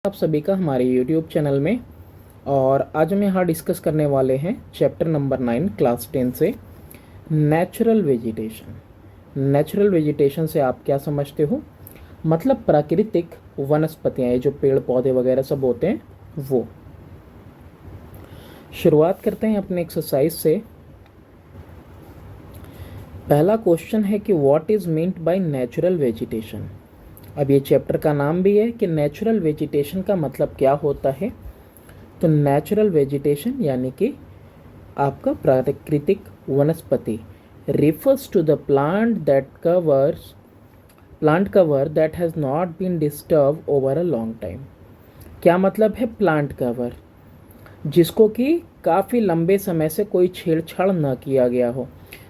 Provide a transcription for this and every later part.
आप सभी का हमारे YouTube चैनल में। और आज हम यहाँ डिस्कस करने वाले हैं चैप्टर नंबर 9 क्लास 10 से नेचुरल वेजिटेशन। नेचुरल वेजिटेशन से आप क्या समझते हो? मतलब प्राकृतिक वनस्पतियाँ, जो पेड़ पौधे वगैरह सब होते हैं वो। शुरुआत करते हैं अपने एक्सरसाइज से। पहला क्वेश्चन है कि what is meant by natural vegetation. अब ये चैप्टर का नाम भी है कि नेचुरल वेजिटेशन का मतलब क्या होता है। तो नेचुरल वेजिटेशन यानी कि आपका प्राकृतिक वनस्पति refers to the plant cover that has not been disturbed over a long time। क्या मतलब है प्लांट कवर? जिसको कि काफ़ी लंबे समय से कोई छेड़छाड़ ना किया गया हो।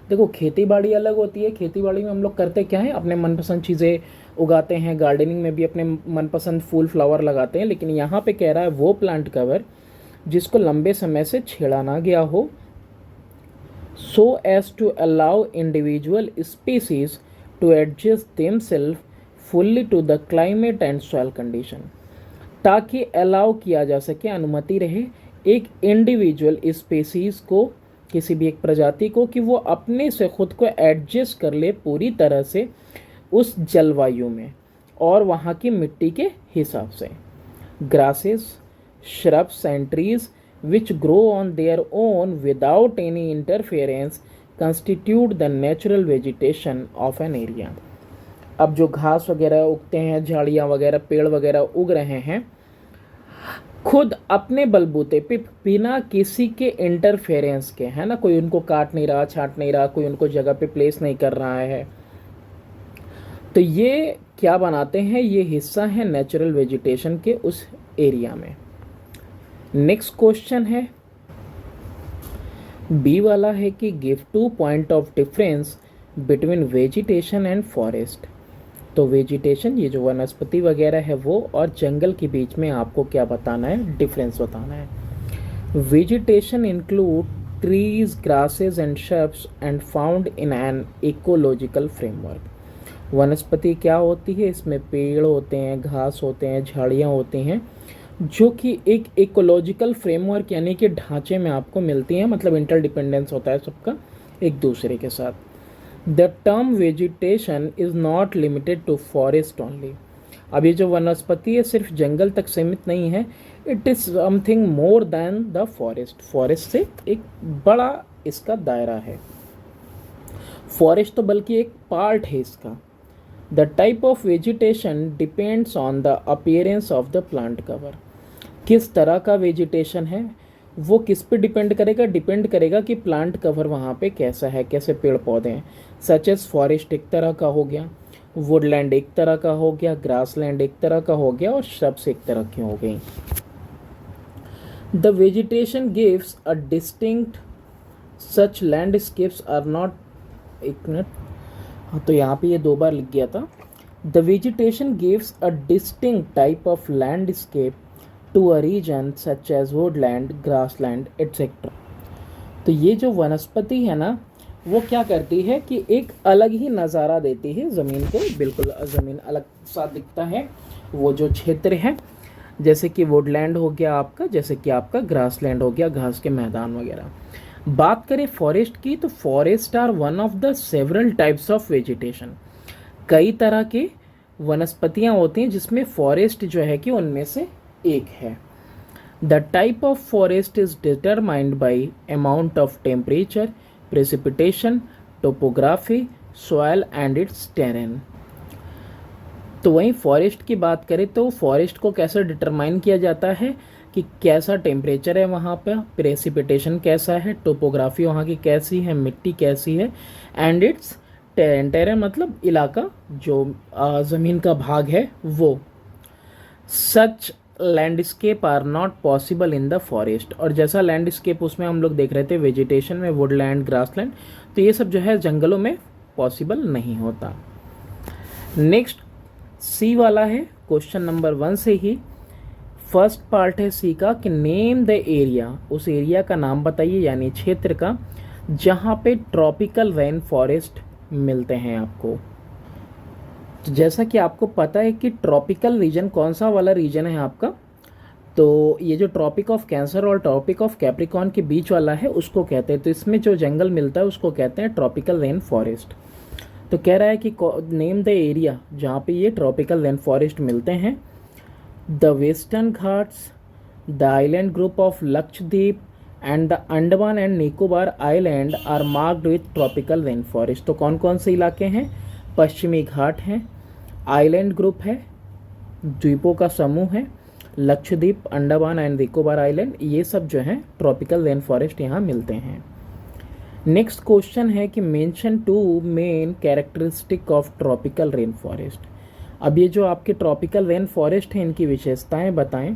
देखो, खेती बाड़ी अलग होती है। खेती बाड़ी में हम लोग करते क्या है, अपने मनपसंद चीज़ें उगाते हैं। गार्डनिंग में भी अपने मनपसंद फूल फ्लावर लगाते हैं। लेकिन यहाँ पे कह रहा है वो प्लांट कवर जिसको लंबे समय से छेड़ा ना गया हो, so as to allow individual species to adjust themselves fully to the climate and soil condition। ताकि अलाउ किया जा सके, अनुमति रहे एक इंडिविजुअल स्पीसीज को, किसी भी एक प्रजाति को, कि वो अपने से खुद को एडजस्ट कर ले पूरी तरह से उस जलवायु में और वहाँ की मिट्टी के हिसाब से। Grasses, shrubs and trees which grow on their own without any interference constitute the natural vegetation of an area। अब जो घास वगैरह उगते हैं, झाड़ियाँ वगैरह, पेड़ वगैरह उग रहे हैं खुद अपने बलबूते पे, बिना किसी के इंटरफेरेंस के, है ना। कोई उनको काट नहीं रहा, छांट नहीं रहा, कोई उनको जगह पे प्लेस नहीं कर रहा है। तो ये क्या बनाते हैं? ये हिस्सा है नेचुरल वेजिटेशन के उस एरिया में। नेक्स्ट क्वेश्चन है बी वाला है कि give 2 point of difference between vegetation and forest. तो वेजिटेशन, ये जो वनस्पति वगैरह है वो, और जंगल के बीच में आपको क्या बताना है? डिफरेंस बताना है। Vegetation include trees, grasses and shrubs and found in an ecological framework. वनस्पति क्या होती है? इसमें पेड़ होते हैं, घास होते हैं, झाड़ियाँ होती हैं, जो कि एक इकोलॉजिकल फ्रेमवर्क यानी कि ढांचे में आपको मिलती हैं। मतलब इंटरडिपेंडेंस होता है सबका एक दूसरे के साथ। The term vegetation is not limited to forest only. अब ये जो वनस्पति है सिर्फ जंगल तक सीमित नहीं है, it is something more than the forest. Forest से एक बड़ा इसका दायरा है। फॉरेस्ट तो बल्कि एक पार्ट है इसका। The type of vegetation depends on the appearance of the plant cover. किस तरह का वेजिटेशन है वो किस पे डिपेंड करेगा? डिपेंड करेगा कि प्लांट कवर वहाँ पे कैसा है, कैसे पेड़ पौधे हैं। सच एज फॉरेस्ट एक तरह का हो गया, वुडलैंड एक तरह का हो गया, ग्रासलैंड एक तरह का हो गया, और श्रब्स एक तरह की हो गई। The vegetation gives a distinct such landscapes are not, एक मिनट, हाँ तो यहाँ पे ये 2 बार लिख गया था। The vegetation gives a distinct type of landscape to a region such as woodland, grassland, etc। तो ये जो वनस्पति है ना, वो क्या करती है कि एक अलग ही नज़ारा देती है ज़मीन को। बिल्कुल ज़मीन अलग सा दिखता है वो जो क्षेत्र है, जैसे कि वुडलैंड हो गया आपका, जैसे कि आपका ग्रासलैंड हो गया, घास के मैदान वगैरह। बात करें फॉरेस्ट की, तो forest are one of the several types of vegetation. कई तरह के वनस्पतियाँ होती हैं जिसमें फॉरेस्ट जो है कि उनमें से एक है। The type of forest is determined by amount of temperature, precipitation, topography, soil and it's terrain. तो वहीं फॉरेस्ट की बात करें तो फॉरेस्ट को कैसे डिटरमाइन किया जाता है कि कैसा टेम्परेचर है वहाँ पर, प्रेसिपिटेशन कैसा है, टोपोग्राफी वहाँ की कैसी है, मिट्टी कैसी है, एंड इट्स टेरेन। टेरेन मतलब इलाका, जो ज़मीन का भाग है वो। Such landscape are not possible in the forest. और जैसा लैंडस्केप उसमें हम लोग देख रहे थे वेजिटेशन में, वुडलैंड, ग्रासलैंड, तो ये सब जो है जंगलों में पॉसिबल नहीं होता। नेक्स्ट सी वाला है क्वेश्चन नंबर 1 से ही। फर्स्ट पार्ट है सी का कि नेम द एरिया। उस एरिया का नाम बताइए, यानी क्षेत्र का, जहाँ पे ट्रॉपिकल रेन फॉरेस्ट मिलते हैं आपको। तो जैसा कि आपको पता है कि ट्रॉपिकल रीजन कौन सा वाला रीजन है आपका, तो ये जो ट्रॉपिक ऑफ कैंसर और ट्रॉपिक ऑफ कैप्रिकॉर्न के बीच वाला है उसको कहते हैं, तो इसमें जो जंगल मिलता है उसको कहते हैं ट्रॉपिकल रेन फॉरेस्ट। तो कह रहा है कि नेम द एरिया जहाँ पे ये ट्रॉपिकल रेन फॉरेस्ट मिलते हैं। The Western Ghats, the island group of Lakshadweep and the Andaman and Nicobar island are marked with tropical rain forest. तो कौन कौन से इलाके हैं? पश्चिमी घाट हैं, आइलैंड ग्रुप है, द्वीपों का समूह है, लक्षद्वीप, अंडमान एंड निकोबार आइलैंड, ये सब जो है ट्रॉपिकल रेन फॉरेस्ट यहाँ मिलते हैं। नेक्स्ट क्वेश्चन है कि mention 2 main characteristic of tropical rain forest. अब ये जो आपके ट्रॉपिकल रेन फॉरेस्ट हैं इनकी विशेषताएं बताएं।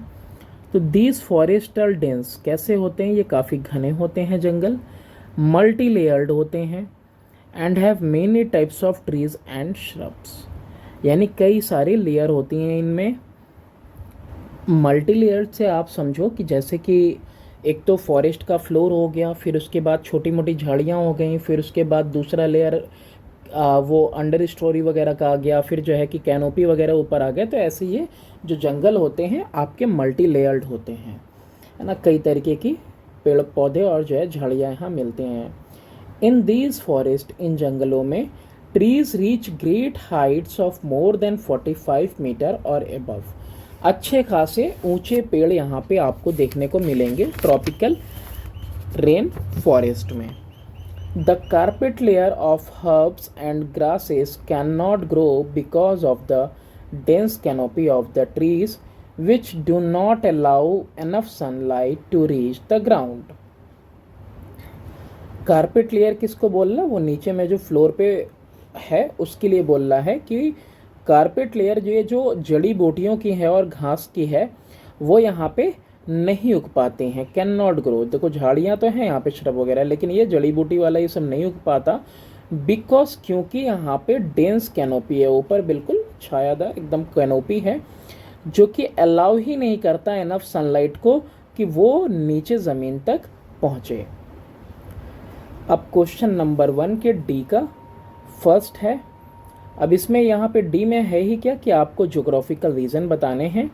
तो दीज फॉरेस्टल डेंस कैसे होते हैं? ये काफ़ी घने होते हैं जंगल, मल्टी लेयर्ड होते हैं and have many types of trees and shrubs, यानी कई सारी लेयर होती हैं इनमें। मल्टी लेयर से आप समझो कि जैसे कि एक तो फॉरेस्ट का फ्लोर हो गया, फिर उसके बाद छोटी मोटी झाड़ियाँ हो गई, फिर उसके बाद दूसरा लेयर वो अंडर स्टोरी वगैरह का आ गया, फिर जो है कि कैनोपी वगैरह ऊपर आ गया। तो ऐसे ये जो जंगल होते हैं आपके मल्टी लेयर्ड होते हैं, है ना, कई तरीके की पेड़ पौधे और जो है झाड़ियाँ यहाँ मिलते हैं। इन दीज फॉरेस्ट, इन जंगलों में trees reach great heights of more than 45 meter और एबव, अच्छे खासे ऊंचे पेड़ यहाँ पे आपको देखने को मिलेंगे ट्रॉपिकल रेन फॉरेस्ट में। The carpet layer of herbs and grasses can not grow because of the dense canopy of the trees which do not allow enough sunlight to reach the ground. Carpet layer किसको बोल रहा है? वो नीचे में जो floor पे है उसके लिए बोल रहा है कि कारपेट लेयर जो जड़ी बूटियों की है और घास की है वो यहाँ पे नहीं उग पाते हैं, कैन नॉट ग्रो। देखो झाड़ियाँ तो हैं यहाँ पे, श्रब वगैरह, लेकिन ये जड़ी बूटी वाला ये सब नहीं उग पाता बिकॉज क्योंकि यहाँ पे डेंस कैनोपी है, ऊपर बिल्कुल छायादार एकदम कैनोपी है जो कि अलाउ ही नहीं करता एनफ सनलाइट को कि वो नीचे ज़मीन तक पहुँचे। अब क्वेश्चन नंबर 1 के डी का फर्स्ट है। अब इसमें यहाँ पे डी में है ही क्या कि आपको ज्योग्राफिकल रीजन बताने हैं।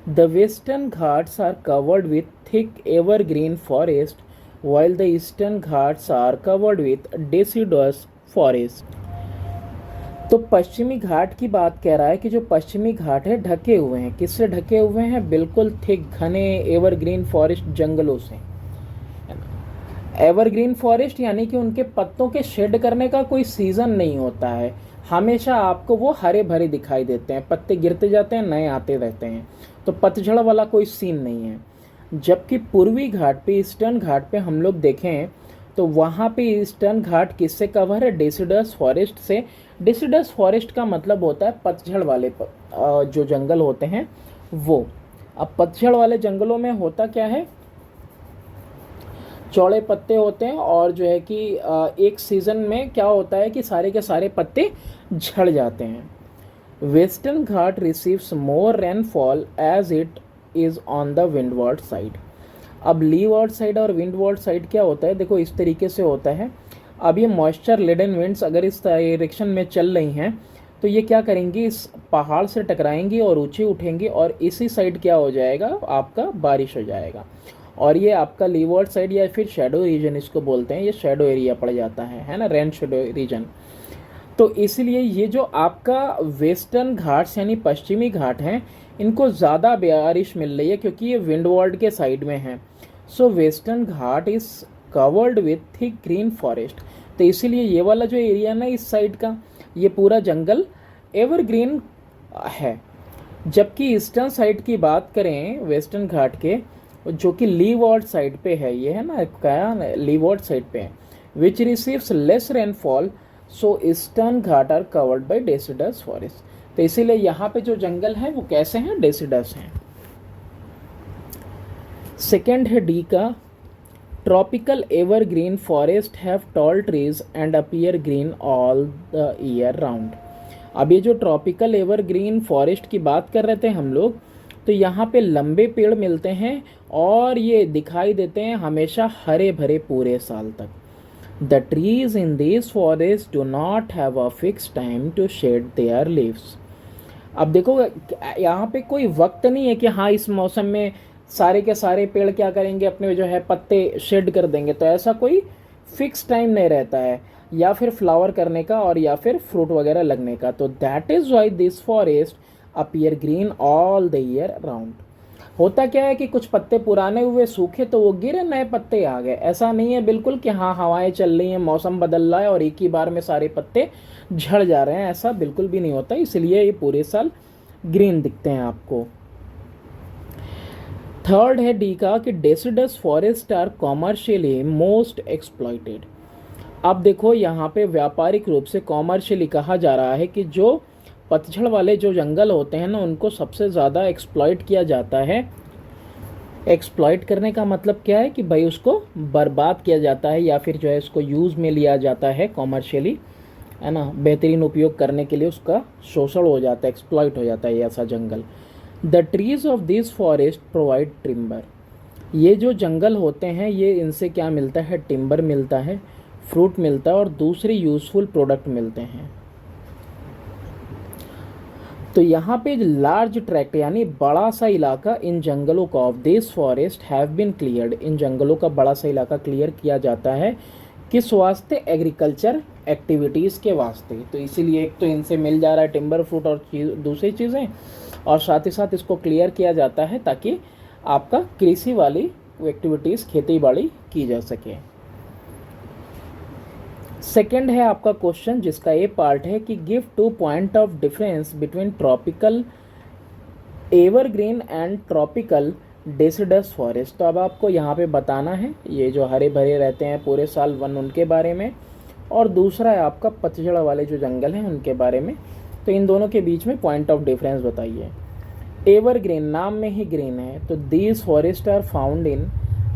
The Western Ghats are covered with thick evergreen forest while the Eastern Ghats are covered with deciduous forest. तो पश्चिमी घाट की बात कह रहा है कि जो पश्चिमी घाट है ढके हुए हैं, किससे ढके हुए हैं? बिल्कुल थिक घने एवरग्रीन फॉरेस्ट जंगलों से। एवरग्रीन फॉरेस्ट यानी कि उनके पत्तों के शेड करने का कोई सीजन नहीं होता है, हमेशा आपको वो हरे भरे दिखाई देते हैं, पत्ते गिरते जाते हैं नए आते रहते हैं, तो पतझड़ वाला कोई सीन नहीं है। जबकि पूर्वी घाट पे, ईस्टर्न घाट पे हम लोग देखें तो वहाँ पे ईस्टर्न घाट किससे कवर है? डेसिडस फॉरेस्ट से। डेसिडस फॉरेस्ट का मतलब होता है पतझड़ वाले जो जंगल होते हैं वो। अब पतझड़ वाले जंगलों में होता क्या है? चौड़े पत्ते होते हैं और जो है कि एक सीजन में क्या होता है कि सारे के सारे पत्ते झड़ जाते हैं। Western Ghat receives more rainfall as it is on the windward side. अब लीवर्ड साइड और विंडवर्ड साइड क्या होता है? देखो इस तरीके से होता है। अब ये मॉइस्चर लेडन विंड्स अगर इस डायरेक्शन में चल रही हैं तो ये क्या करेंगी? इस पहाड़ से टकराएंगी और ऊंचे उठेंगी और इसी साइड क्या हो जाएगा? आपका बारिश हो जाएगा। और ये आपका लीवर्ड साइड या फिर शेडो रीजन इसको बोलते हैं, ये शेडो एरिया पड़ जाता है ना, रेन शेडो रीजन। तो इसलिए ये जो आपका वेस्टर्न घाट्स यानी पश्चिमी घाट हैं इनको ज़्यादा बारिश मिल रही है क्योंकि ये विंडवर्ड के साइड में है। सो western Ghat is covered with thick green forest. तो इसीलिए ये वाला जो एरिया ना इस साइड का ये पूरा जंगल एवरग्रीन है। जबकि ईस्टर्न साइड की बात करें वेस्टर्न घाट के, जो कि लीवर्ड साइड पे है, ये है ना क्या लीवर्ड साइड पे है, which receives less rainfall, so Eastern Ghat are covered by deciduous forest. तो इसीलिए यहाँ पे जो जंगल है वो कैसे हैं? डेसिडस हैं। सेकेंड है डी का, tropical evergreen forest have tall trees and appear green all the year round. अब ये जो ट्रॉपिकल एवरग्रीन फॉरेस्ट की बात कर रहे थे हम लोग, तो यहाँ पे लंबे पेड़ मिलते हैं और ये दिखाई देते हैं हमेशा हरे भरे पूरे साल तक। The trees in this forest do not have a fix time to shed their leaves. अब देखो यहाँ पे कोई वक्त नहीं है कि हाँ इस मौसम में सारे के सारे पेड़ क्या करेंगे, अपने जो है पत्ते शेड कर देंगे। तो ऐसा कोई फिक्स टाइम नहीं रहता है, या फिर फ्लावर करने का और या फिर फ्रूट वगैरह लगने का। तो that is why this forest appear green all the year round. होता क्या है कि कुछ पत्ते पुराने हुए सूखे तो वो गिरे, नए पत्ते आ गए। ऐसा नहीं है बिल्कुल कि हाँ हवाएं चल रही हैं, मौसम बदल रहा है और एक ही बार में सारे पत्ते झड़ जा रहे हैं, ऐसा बिल्कुल भी नहीं होता। इसलिए ये पूरे साल ग्रीन दिखते हैं आपको। थर्ड है डी का कि deciduous forest are commercially most exploited. अब देखो यहाँ पे व्यापारिक रूप से कॉमर्शियली कहा जा रहा है कि जो पतझड़ वाले जो जंगल होते हैं ना, उनको सबसे ज़्यादा एक्सप्लॉइट किया जाता है। एक्सप्लॉइट करने का मतलब क्या है कि भाई उसको बर्बाद किया जाता है, या फिर जो है इसको यूज़ में लिया जाता है कॉमर्शियली, है ना, बेहतरीन उपयोग करने के लिए उसका शोषण हो जाता है, एक्सप्लॉइट हो जाता है ऐसा जंगल। The trees of this forest provide timber. ये जो जंगल होते हैं ये इनसे क्या मिलता है, टिम्बर मिलता है, फ्रूट मिलता है और दूसरे यूजफुल प्रोडक्ट मिलते हैं। तो यहाँ पे लार्ज ट्रैक्ट यानी बड़ा सा इलाका इन जंगलों का of this forest have been cleared. इन जंगलों का बड़ा सा इलाका क्लियर किया जाता है किस वास्ते, एग्रीकल्चर एक्टिविटीज़ के वास्ते। तो इसीलिए एक तो इनसे मिल जा रहा है टिम्बर, फ्रूट और दूसरी चीज़ें, और साथ ही साथ इसको क्लियर किया जाता है ताकि आपका कृषि वाली एक्टिविटीज़, खेती बाड़ी की जा सके। सेकेंड है आपका क्वेश्चन जिसका ये पार्ट है कि give 2 point of difference between tropical evergreen and tropical deciduous forest. तो अब आपको यहाँ पे बताना है ये जो हरे भरे रहते हैं पूरे साल, वन उनके बारे में, और दूसरा है आपका पतझड़ वाले जो जंगल हैं उनके बारे में। तो इन दोनों के बीच में पॉइंट ऑफ डिफरेंस बताइए। एवरग्रीन, नाम में ही ग्रीन है, तो these forest are found in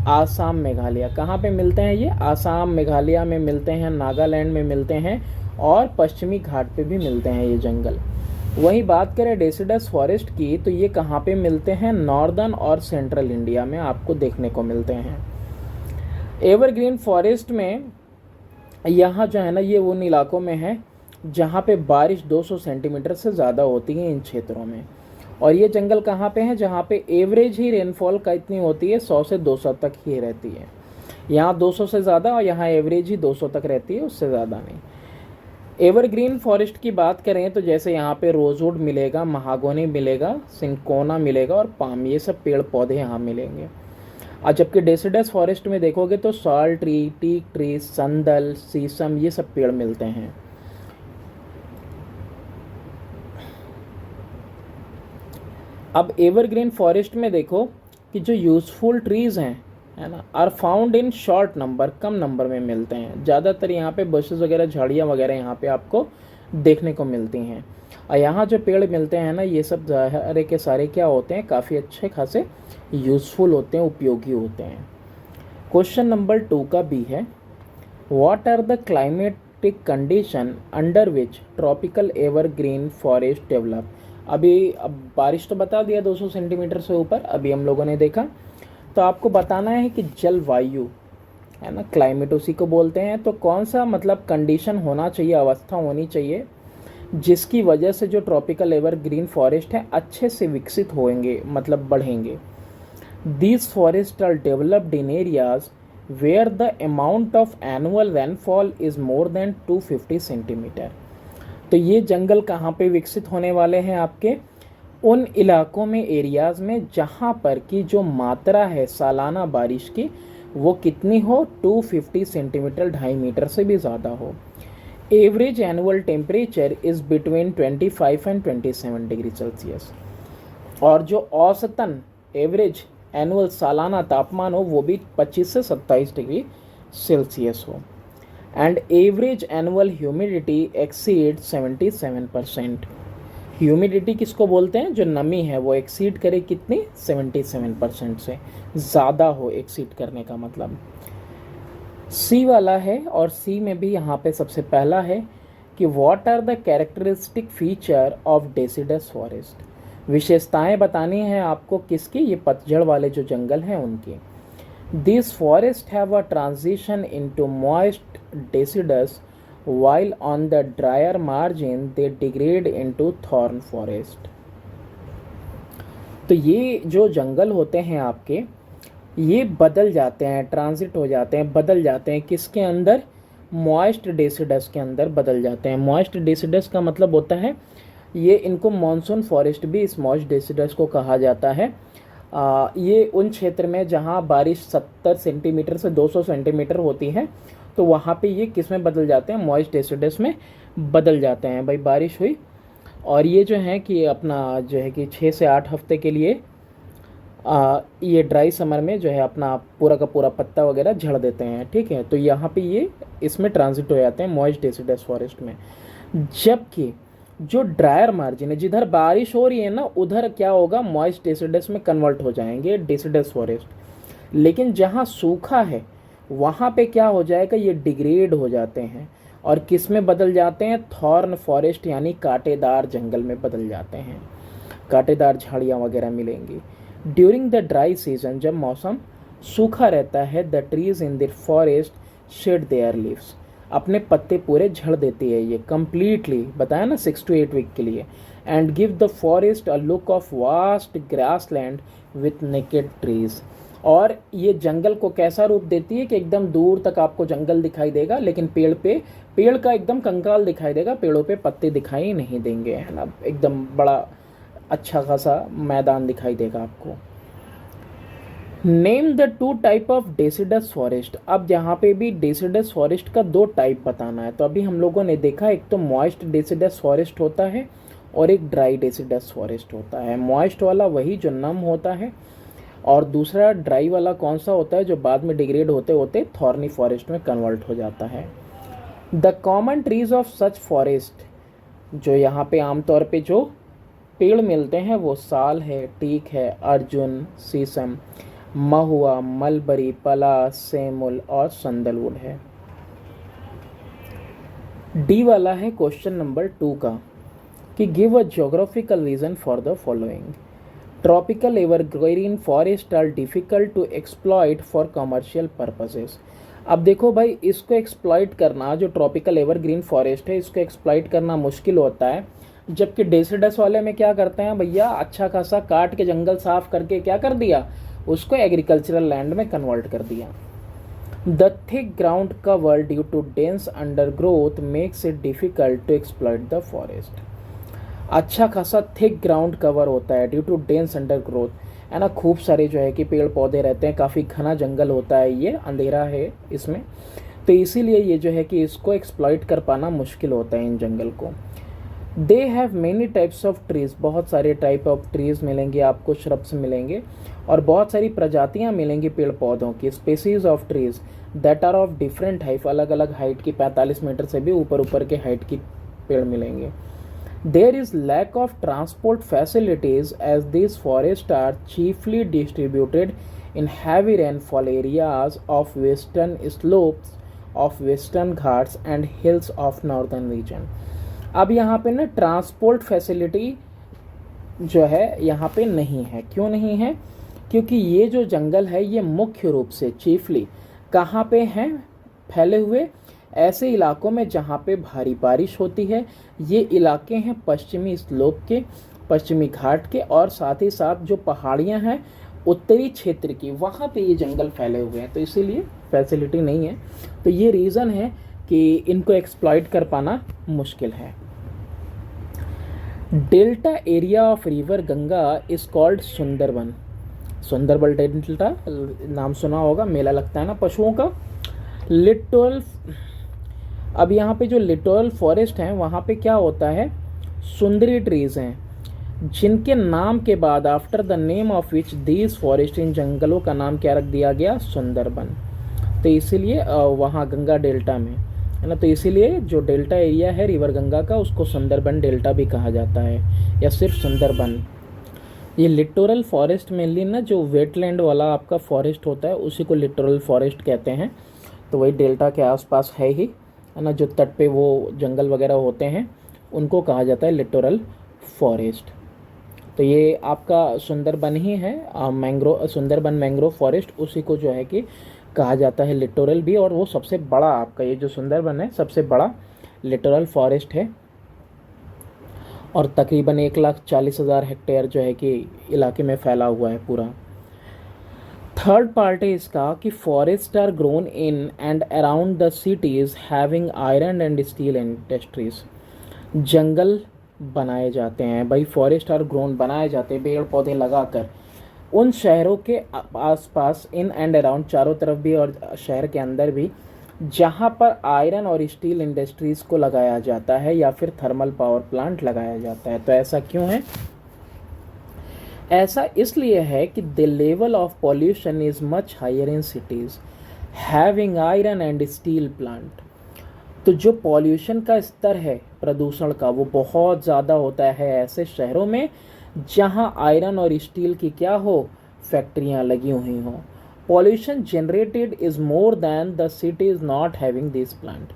Assam Meghalaya. कहाँ पे मिलते हैं ये, आसाम मेघालय में मिलते हैं, नागालैंड में मिलते हैं और पश्चिमी घाट पे भी मिलते हैं ये जंगल। वहीं बात करें डेसिडस फॉरेस्ट की तो ये कहाँ पे मिलते हैं, नॉर्दर्न और सेंट्रल इंडिया में आपको देखने को मिलते हैं। एवरग्रीन फॉरेस्ट में यहाँ जो है ना ये उन इलाकों में है जहाँ पे बारिश 200 सेंटीमीटर से ज़्यादा होती है इन क्षेत्रों में। और ये जंगल कहाँ पे है, जहाँ पे एवरेज ही रेनफॉल का इतनी होती है 100 से 200 तक ही रहती है। यहाँ 200 से ज़्यादा और यहाँ एवरेज ही 200 तक रहती है, उससे ज़्यादा नहीं। एवरग्रीन फॉरेस्ट की बात करें तो जैसे यहाँ पे रोजवुड मिलेगा, महागोनी मिलेगा, सिंकोना मिलेगा और पाम, ये सब पेड़ पौधे यहाँ मिलेंगे। और जबकि डेसिडस फॉरेस्ट में देखोगे तो साल ट्री, टीक ट्री, संदल, शीशम, ये सब पेड़ मिलते हैं। अब एवरग्रीन फॉरेस्ट में देखो कि जो यूजफुल ट्रीज़ हैं, है ना, are found in short number, कम नंबर में मिलते हैं। ज़्यादातर यहाँ पे बशेस वगैरह, झाड़ियाँ वगैरह यहाँ पे आपको देखने को मिलती हैं। और यहाँ जो पेड़ मिलते हैं ना ये सब सारे के सारे क्या होते हैं, काफ़ी अच्छे खासे यूजफुल होते हैं, उपयोगी होते हैं। क्वेश्चन नंबर 2 का बी है, what are the climatic condition under which tropical evergreen forest develop. अभी अब बारिश तो बता दिया 200 सेंटीमीटर से ऊपर, अभी हम लोगों ने देखा। तो आपको बताना है कि जलवायु, है ना, क्लाइमेट उसी को बोलते हैं। तो कौन सा मतलब कंडीशन होना चाहिए, अवस्था होनी चाहिए जिसकी वजह से जो ट्रॉपिकल एवरग्रीन फॉरेस्ट है अच्छे से विकसित होंगे, मतलब बढ़ेंगे। These forest are developed in areas where the amount of annual rainfall is more than 250 centimeter. तो ये जंगल कहाँ पे विकसित होने वाले हैं, आपके उन इलाकों में, एरियाज़ में जहाँ पर की जो मात्रा है सालाना बारिश की वो कितनी हो, 250 सेंटीमीटर, 2.5 मीटर से भी ज़्यादा हो। Average annual temperature is between 25 and 27 degree Celsius. और जो औसतन एवरेज एनुअल सालाना तापमान हो वो भी 25 से 27 डिग्री सेल्सियस हो। And average annual humidity exceed 77%। Humidity किसको बोलते हैं, जो नमी है वो एक्सीड करे कितनी, 77% से ज़्यादा हो, एक्सीड करने का मतलब। सी वाला है, और सी में भी यहाँ पे सबसे पहला है कि what are the characteristic feature of deciduous forest. विशेषताएं बतानी है आपको किसकी, ये पतझड़ वाले जो जंगल हैं उनकी। These forests have a transition into moist deciduous, while on the drier margin they degrade into thorn forest. तो ये जो जंगल होते हैं आपके, ये बदल जाते हैं, ट्रांजिट हो जाते हैं, बदल जाते हैं किसके अंदर, मॉइस्ट डेसिडस के अंदर बदल जाते हैं। मॉइस्ट डेसिडस का मतलब होता है, ये इनको मॉनसून फॉरेस्ट भी इस मॉइस्ट डेसिडस को कहा जाता है। ये उन क्षेत्र में जहाँ बारिश 70 सेंटीमीटर से 200 सेंटीमीटर होती है, तो वहाँ पे ये किस में बदल जाते हैं, मॉइस्ट डेसिडस में बदल जाते हैं। भाई बारिश हुई और ये जो है कि अपना जो है कि 6 से 8 हफ्ते के लिए ये ड्राई समर में जो है अपना पूरा का पूरा पत्ता वगैरह झड़ देते हैं, ठीक है। तो यहाँ पे ये इसमें ट्रांजिट हो जाते हैं मॉइस्ट डेसिडस फॉरेस्ट में। जबकि जो ड्रायर मार्जिन है, जिधर बारिश हो रही है ना, उधर क्या होगा, मॉइस्ट डेसिडस में कन्वर्ट हो जाएंगे डेसिडस फॉरेस्ट। लेकिन जहाँ सूखा है वहाँ पे क्या हो जाएगा, ये डिग्रेड हो जाते हैं और किस में बदल जाते हैं, थॉर्न फॉरेस्ट यानी कांटेदार जंगल में बदल जाते हैं, कांटेदार झाड़ियाँ वगैरह मिलेंगी। ड्यूरिंग द ड्राई सीजन, जब मौसम सूखा रहता है, the trees in the forest shade their leaves, अपने पत्ते पूरे झड़ देती है ये कंप्लीटली, बताया ना 6 to 8 वीक के लिए। And give the forest a look of vast grass land with naked trees, और ये जंगल को कैसा रूप देती है कि एकदम दूर तक आपको जंगल दिखाई देगा, लेकिन पेड़ का एकदम कंकाल दिखाई देगा, पेड़ों पे पत्ते दिखाई नहीं देंगे, है ना, एकदम बड़ा अच्छा खासा मैदान दिखाई देगा आपको। Name the 2 type of deciduous forest. अब यहाँ पे भी डेसिडस फॉरेस्ट का 2 टाइप बताना है। तो अभी हम लोगों ने देखा, एक तो मॉइस्ट डेसिडस फॉरेस्ट होता है और एक ड्राई डेसिडस फॉरेस्ट होता है। मॉइस्ट वाला वही जो नम होता है, और दूसरा ड्राई वाला कौन सा होता है, जो बाद में डिग्रेड होते होते थॉर्नी फॉरेस्ट में कन्वर्ट हो जाता है। The common trees of such forest, जो यहाँ पे आमतौर पे जो पेड़ मिलते हैं वो साल है, टीक है, अर्जुन, शीशम, महुआ, मलबरी, पलास, सेमुल और संदलवुड है। डी वाला है क्वेश्चन नंबर 2 का, कि give a geographical reason for the following. Tropical evergreen forest are difficult to exploit for commercial purposes. अब देखो भाई, इसको एक्सप्लॉइट करना, जो ट्रॉपिकल एवरग्रीन फॉरेस्ट है, इसको एक्सप्लॉइट करना मुश्किल होता है। जबकि डेसिडस वाले में क्या करते हैं भैया, अच्छा खासा काट के जंगल साफ करके क्या कर दिया, उसको एग्रीकल्चरल लैंड में कन्वर्ट कर दिया। The thick ground cover due to dense undergrowth makes it difficult to exploit the forest. अच्छा खासा थिक ग्राउंड कवर होता है ड्यू टू डेंस अंडरग्रोथ, है ना, खूब सारे जो है कि पेड़ पौधे रहते हैं, काफ़ी घना जंगल होता है, ये अंधेरा है इसमें, तो इसीलिए ये जो है कि इसको एक्सप्लॉइट कर पाना मुश्किल होता है इन जंगल को। They have many types of trees, बहुत सारे टाइप ऑफ ट्रीज मिलेंगे आपको, श्रब्स मिलेंगे और बहुत सारी प्रजातियां मिलेंगी पेड़ पौधों की, species of trees that are of different height, अलग अलग हाइट की, 45 मीटर से भी ऊपर के हाइट की पेड़ मिलेंगे। There is lack of transport facilities as this forest are chiefly distributed in heavy rainfall areas of western slopes of Western Ghats and hills of northern region. अब यहाँ पे ना ट्रांसपोर्ट फैसिलिटी जो है यहाँ पे नहीं है। क्यों नहीं है? क्योंकि ये जो जंगल है ये मुख्य रूप से चीफली कहाँ पे हैं फैले हुए, ऐसे इलाकों में जहाँ पे भारी बारिश होती है। ये इलाके हैं पश्चिमी स्लोप के, पश्चिमी घाट के, और साथ ही साथ जो पहाड़ियाँ हैं उत्तरी क्षेत्र की, वहाँ पे ये जंगल फैले हुए हैं, तो इसीलिए फैसिलिटी नहीं है। तो ये रीज़न है कि इनको एक्सप्लॉइट कर पाना मुश्किल है। Delta area of river Ganga is called Sundarban. Sundarban delta नाम सुना होगा, मेला लगता है ना पशुओं का। लिटोरल, अब यहाँ पे जो लिटोरल फॉरेस्ट हैं वहाँ पे क्या होता है, सुंदरी ट्रीज हैं, जिनके नाम के बाद after the name of which these forest, इन जंगलों का नाम क्या रख दिया गया, सुंदरबन। तो इसीलिए वहाँ गंगा डेल्टा में है ना, तो इसीलिए जो डेल्टा एरिया है रिवर गंगा का उसको सुंदरबन डेल्टा भी कहा जाता है, या सिर्फ सुंदरबन। ये लिटोरल फॉरेस्ट मेनली ना जो वेटलैंड वाला आपका फॉरेस्ट होता है उसी को लिटोरल फॉरेस्ट कहते हैं। तो वही डेल्टा के आसपास है ही, है ना, जो तट पे वो जंगल वगैरह होते हैं उनको कहा जाता है लिटोरल फॉरेस्ट। तो ये आपका सुंदरबन ही है, सुंदरबन मैंग्रोव फॉरेस्ट, उसी को जो है कि कहा जाता है लिटोरल भी, और वो सबसे बड़ा आपका ये जो सुंदरबन है सबसे बड़ा लिटोरल फॉरेस्ट है। और तकरीबन 1,40,000 हेक्टेयर जो है कि इलाके में फैला हुआ है पूरा। थर्ड पार्ट है इसका कि forest are grown in and around the cities having iron and steel industries. जंगल बनाए जाते हैं भाई, फॉरेस्ट आर ग्रोन बनाए जाते हैं पेड़ पौधे लगाकर उन शहरों के आसपास, इन एंड अराउंड, चारों तरफ भी और शहर के अंदर भी, जहाँ पर आयरन और स्टील इंडस्ट्रीज़ को लगाया जाता है या फिर थर्मल पावर प्लांट लगाया जाता है। तो ऐसा क्यों है? ऐसा इसलिए है कि the level of pollution is much higher in cities having iron and steel plant. तो जो पॉल्यूशन का स्तर है प्रदूषण का, वो बहुत ज़्यादा होता है ऐसे शहरों में जहाँ आयरन और स्टील की क्या हो, फैक्ट्रियाँ लगी हुई हों। Pollution generated is more than the cities not having this plant.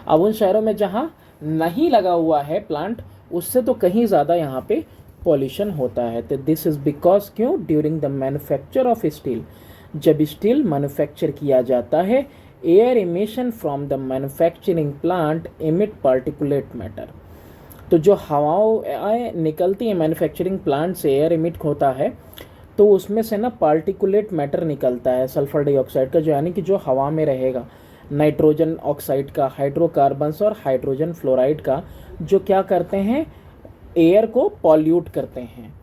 अब उन शहरों में जहाँ नहीं लगा हुआ है प्लांट, उससे तो कहीं ज़्यादा यहाँ पे पॉल्यूशन होता है। तो दिस इज़ बिकॉज क्यों? During the manufacture of steel, जब स्टील मैन्युफैक्चर किया जाता है, air emission from the manufacturing plant emit particulate matter. तो जो हवाएं निकलती हैं मैन्युफैक्चरिंग प्लांट से, एयर इमिट होता है, तो उसमें से ना पार्टिकुलेट मैटर निकलता है सल्फर डाइऑक्साइड का, जो यानी कि जो हवा में रहेगा, नाइट्रोजन ऑक्साइड का, हाइड्रोकार्बन्स और हाइड्रोजन फ्लोराइड का, जो क्या करते हैं, एयर को पॉल्यूट करते हैं।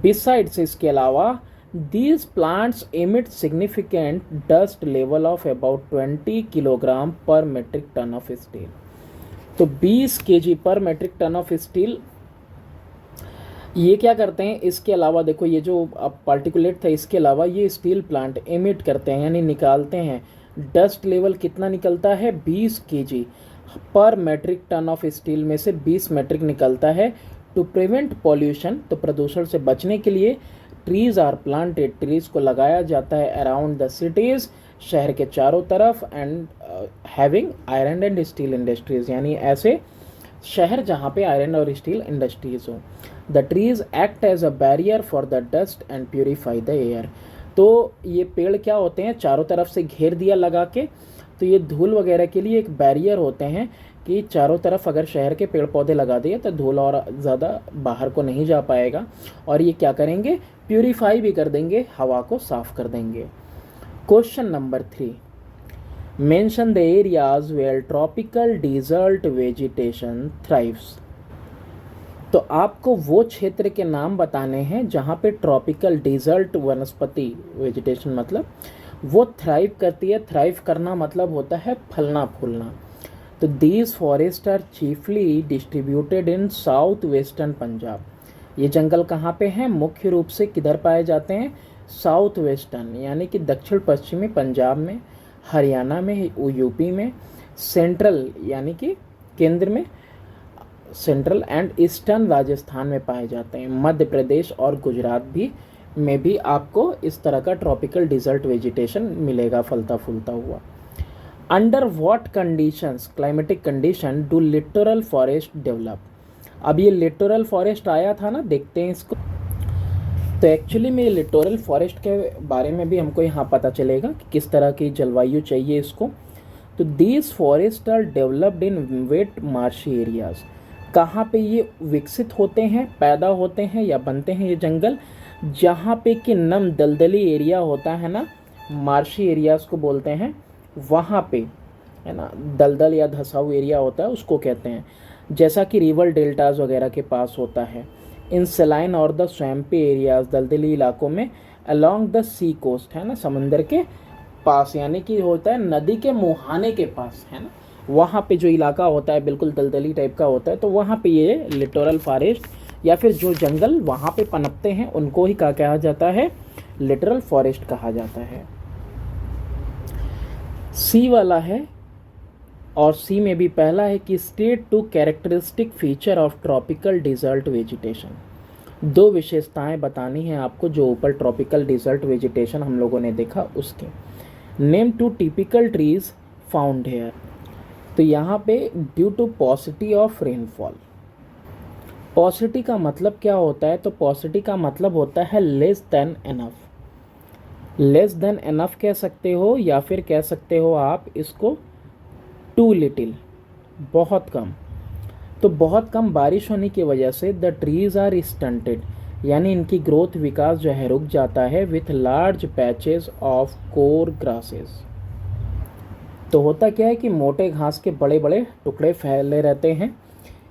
बिसाइड्स, इसके अलावा, these plants emit significant dust level of about 20 kilogram पर मेट्रिक टन ऑफ स्टील। तो 20 केजी पर मेट्रिक टन ऑफ स्टील ये क्या करते हैं? इसके अलावा देखो, ये जो पार्टिकुलेट था, इसके अलावा ये स्टील प्लांट एमिट करते हैं यानी निकालते हैं। डस्ट लेवल कितना निकलता है? 20 केजी पर मेट्रिक टन ऑफ स्टील में से 20 मेट्रिक निकलता है। टू प्रिवेंट पॉल्यूशन, तो प्रदूषण से बचने के लिए ट्रीज आर प्लांटेड, ट्रीज को लगाया जाता है अराउंड द सिटीज, शहर के चारों तरफ, and having iron and steel industries, यानी ऐसे शहर जहाँ पे आयरन और स्टील इंडस्ट्रीज हो। The trees act as a barrier for the dust and purify the air. तो ये पेड़ क्या होते हैं? चारों तरफ से घेर दिया लगा के, तो ये धूल वगैरह के लिए एक बैरियर होते हैं कि चारों तरफ अगर शहर के पेड़ पौधे लगा दिए तो धूल और ज़्यादा बाहर को नहीं जा पाएगा, और ये क्या करेंगे? प्यूरीफाई भी कर देंगे, हवा को साफ कर देंगे। Question number 3, mention the areas where tropical desert vegetation thrives. तो आपको वो क्षेत्र के नाम बताने हैं जहाँ पे ट्रॉपिकल डिजर्ट वनस्पति, वेजिटेशन मतलब वो थ्राइव करती है। थ्राइव करना मतलब होता है फलना फूलना। तो these forest are chiefly distributed in south western Punjab. ये जंगल कहाँ पे हैं? मुख्य रूप से किधर पाए जाते हैं? साउथ वेस्टर्न यानी कि दक्षिण पश्चिमी पंजाब में, हरियाणा में, यूपी में, सेंट्रल यानी कि केंद्र में, सेंट्रल एंड ईस्टर्न राजस्थान में पाए जाते हैं। मध्य प्रदेश और गुजरात भी में भी आपको इस तरह का ट्रॉपिकल डिजर्ट वेजिटेशन मिलेगा फलता फूलता हुआ। Under what conditions, climatic condition, do littoral forest develop. अब ये लिटोरल फॉरेस्ट आया था ना, देखते हैं इसको। तो एक्चुअली में लिटोरल फॉरेस्ट के बारे में भी हमको यहाँ पता चलेगा कि किस तरह की जलवायु चाहिए इसको। तो these forest are developed in wet marshy areas. कहाँ पे ये विकसित होते हैं, पैदा होते हैं या बनते हैं ये जंगल? जहाँ पे कि नम दलदली एरिया होता है ना, मार्शी एरियाज को बोलते हैं, वहाँ पे है ना, दलदल या धसाऊ एरिया होता है उसको कहते हैं। जैसा कि रिवर डेल्टाज वगैरह के पास होता है। इन सेलाइन और द स्वैम्पी एरियाज, दलदली इलाकों में, अलोंग द सी कोस्ट, है ना, समंदर के पास, यानी कि होता है नदी के मुहाने के पास, है ना, वहाँ पे जो इलाका होता है बिल्कुल दलदली टाइप का होता है, तो वहाँ पे ये लिटोरल फॉरेस्ट या फिर जो जंगल वहाँ पे पनपते हैं उनको ही क्या कहा जाता है? लिटोरल फॉरेस्ट कहा जाता है। सी वाला है, और सी में भी पहला है कि state two characteristic feature of tropical desert vegetation. दो विशेषताएं बतानी है आपको जो ऊपर ट्रॉपिकल डिजर्ट वेजिटेशन हम लोगों ने देखा उसके। Name two typical trees found here. तो यहाँ पे due to paucity of rainfall. Paucity का मतलब क्या होता है? तो पॉसिटी का मतलब होता है less than enough. Less than enough कह सकते हो, या फिर कह सकते हो आप इसको टू लिटिल, बहुत कम। तो बहुत कम बारिश होने की वजह से द ट्रीज आर स्टंटेड, यानी इनकी ग्रोथ विकास जो है रुक जाता है, with large patches of core grasses. तो होता क्या है कि मोटे घास के बड़े बड़े टुकड़े फैले रहते हैं।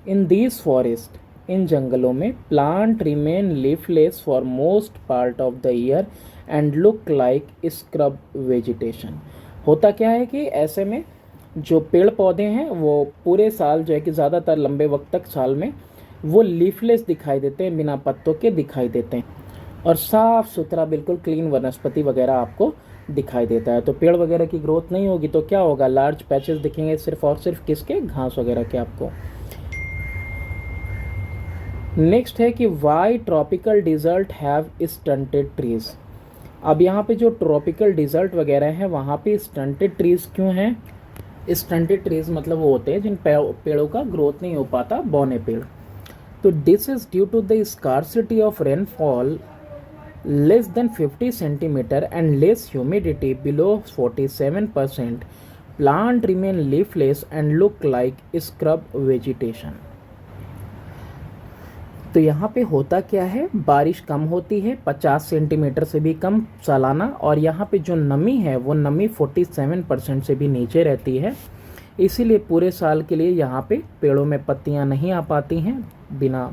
इन दीज फॉरेस्ट, इन जंगलों में plant remain leafless for most part of the year and look like scrub vegetation. होता क्या है कि ऐसे में जो पेड़ पौधे हैं वो पूरे साल जो है कि ज़्यादातर लंबे वक्त तक साल में वो लीफलेस दिखाई देते हैं, बिना पत्तों के दिखाई देते हैं, और साफ सुथरा बिल्कुल क्लीन वनस्पति वगैरह आपको दिखाई देता है। तो पेड़ वगैरह की ग्रोथ नहीं होगी तो क्या होगा, लार्ज पैचेस दिखेंगे सिर्फ और सिर्फ किसके, घास वगैरह के आपको। नेक्स्ट है कि why tropical desert have stunted trees. अब यहाँ पे जो ट्रॉपिकल डिजर्ट वगैरह है वहाँ पे स्टंटेड ट्रीज क्यों हैं। स्टंटेड ट्रीज मतलब वो होते हैं जिन पेड़ों का ग्रोथ नहीं हो पाता, बौने पेड़। तो this is due to the scarcity of rainfall less than 50 centimetre and less humidity below 47%, plant remain leafless and look like scrub vegetation. तो यहाँ पे होता क्या है, बारिश कम होती है 50 सेंटीमीटर से भी कम सालाना, और यहाँ पे जो नमी है वो नमी 47% से भी नीचे रहती है, इसीलिए पूरे साल के लिए यहाँ पे पेड़ों में पत्तियाँ नहीं आ पाती हैं, बिना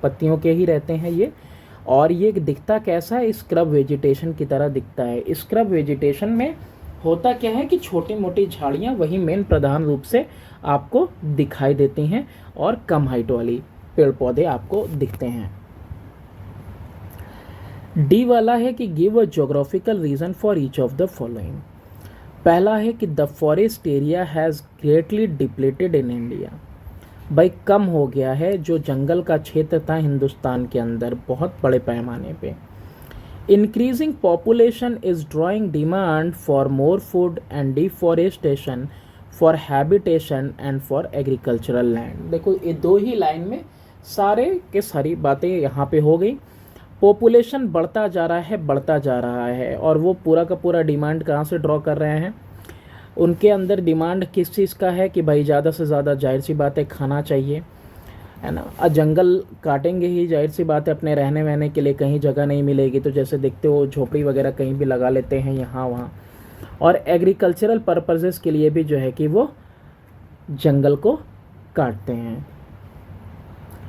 पत्तियों के ही रहते हैं ये। और ये दिखता कैसा है, स्क्रब वेजिटेशन की तरह दिखता है। स्क्रब वेजिटेशन में होता क्या है कि छोटी मोटी झाड़ियाँ वही मेन प्रधान रूप से आपको दिखाई देती हैं, और कम हाइट वाली पेड़ पौधे आपको दिखते हैं। डी वाला है कि give a geographical reason for each of the following. पहला है कि the forest area has greatly depleted in India. भाई कम हो गया है जो जंगल का क्षेत्र था हिंदुस्तान के अंदर बहुत बड़े पैमाने पे। Increasing population is drawing demand for more food and deforestation for habitation and for agricultural land. देखो ये दो ही लाइन में सारे के सारी बातें यहाँ पे हो गई। पॉपुलेशन बढ़ता जा रहा है, बढ़ता जा रहा है, और वो पूरा का पूरा डिमांड कहाँ से ड्रॉ कर रहे हैं, उनके अंदर डिमांड किस चीज़ का है कि भाई ज़्यादा से ज़्यादा, जाहिर सी बात है, खाना चाहिए, है ना। जंगल काटेंगे ही, जाहिर सी बात है, अपने रहने वहने के लिए कहीं जगह नहीं मिलेगी, तो जैसे देखते हो झोपड़ी वगैरह कहीं भी लगा लेते हैं यहाँ वहाँ, और एग्रीकल्चरल पर्पसेस के लिए भी जो है कि वो जंगल को काटते हैं।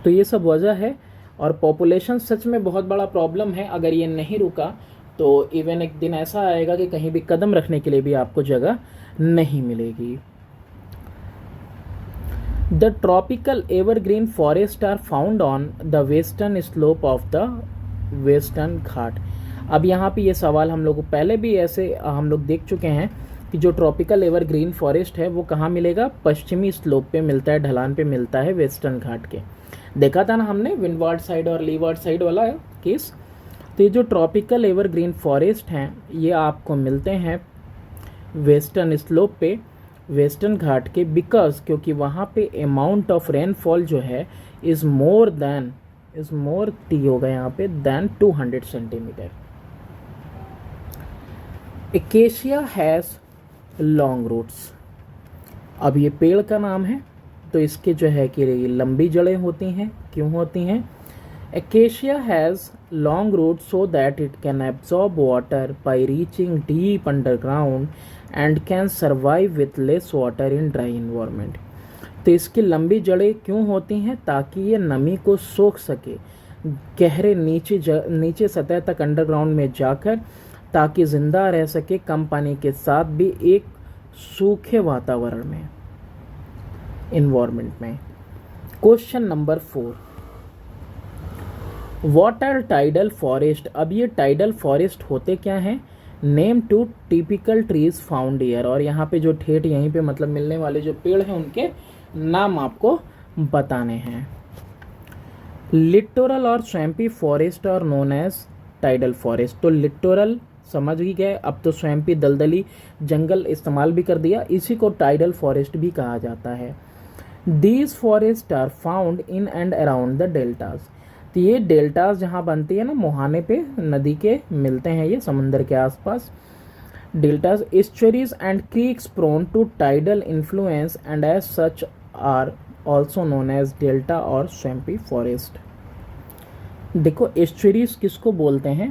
तो ये सब वजह है, और पॉपुलेशन सच में बहुत बड़ा प्रॉब्लम है। अगर ये नहीं रुका तो इवन एक दिन ऐसा आएगा कि कहीं भी कदम रखने के लिए भी आपको जगह नहीं मिलेगी। The tropical evergreen forest are found on the western slope of the western Ghat. अब यहाँ पे ये सवाल हम लोग को पहले भी ऐसे हम लोग देख चुके हैं कि जो ट्रॉपिकल एवरग्रीन फॉरेस्ट है वो कहाँ मिलेगा, पश्चिमी स्लोप पे मिलता है, ढलान पे मिलता है, वेस्टर्न घाट के। देखा था ना हमने विंडवार्ड साइड और लीवार्ड साइड वाला केस। तो ये जो ट्रॉपिकल एवरग्रीन फॉरेस्ट हैं ये आपको मिलते हैं वेस्टर्न स्लोप पे, वेस्टर्न घाट के, बिकॉज क्योंकि वहाँ पे अमाउंट ऑफ रेनफॉल जो है इज मोर टी होगा यहाँ पे than 200 centimetre. Acacia has long roots. अब ये पेड़ का नाम है तो इसके जो है कि लंबी जड़ें होती हैं। क्यों होती हैं? Acacia has long roots so that it can absorb water by reaching deep underground and can survive with less water in dry environment। तो इसकी लंबी जड़ें क्यों होती हैं? ताकि ये नमी को सोख सके गहरे नीचे सतह तक अंडरग्राउंड में जाकर, ताकि जिंदा रह सके कम पानी के साथ भी एक सूखे वातावरण में, इन्वायरमेंट में। Question number 4, what are tidal forest. अब ये टाइडल फॉरेस्ट होते क्या हैं? Name two typical trees found here. और यहाँ पे जो ठेठ यहीं पे मतलब मिलने वाले जो पेड़ हैं उनके नाम आपको बताने हैं। लिटोरल और swampy forest are known as tidal forest. तो लिटोरल समझ ही गए, अब तो स्वैम्पी दलदली जंगल इस्तेमाल भी कर दिया, इसी को टाइडल फॉरेस्ट भी कहा जाता है। These forest are found in and around the deltas. तो ये डेल्टास जहाँ बनती है ना, मुहाने पे नदी के मिलते हैं, ये समंदर के आसपास deltas, estuaries and creeks prone to tidal influence and as such are also known as delta और स्वैम्पी फॉरेस्ट। देखो एस्चुरीज किसको बोलते हैं,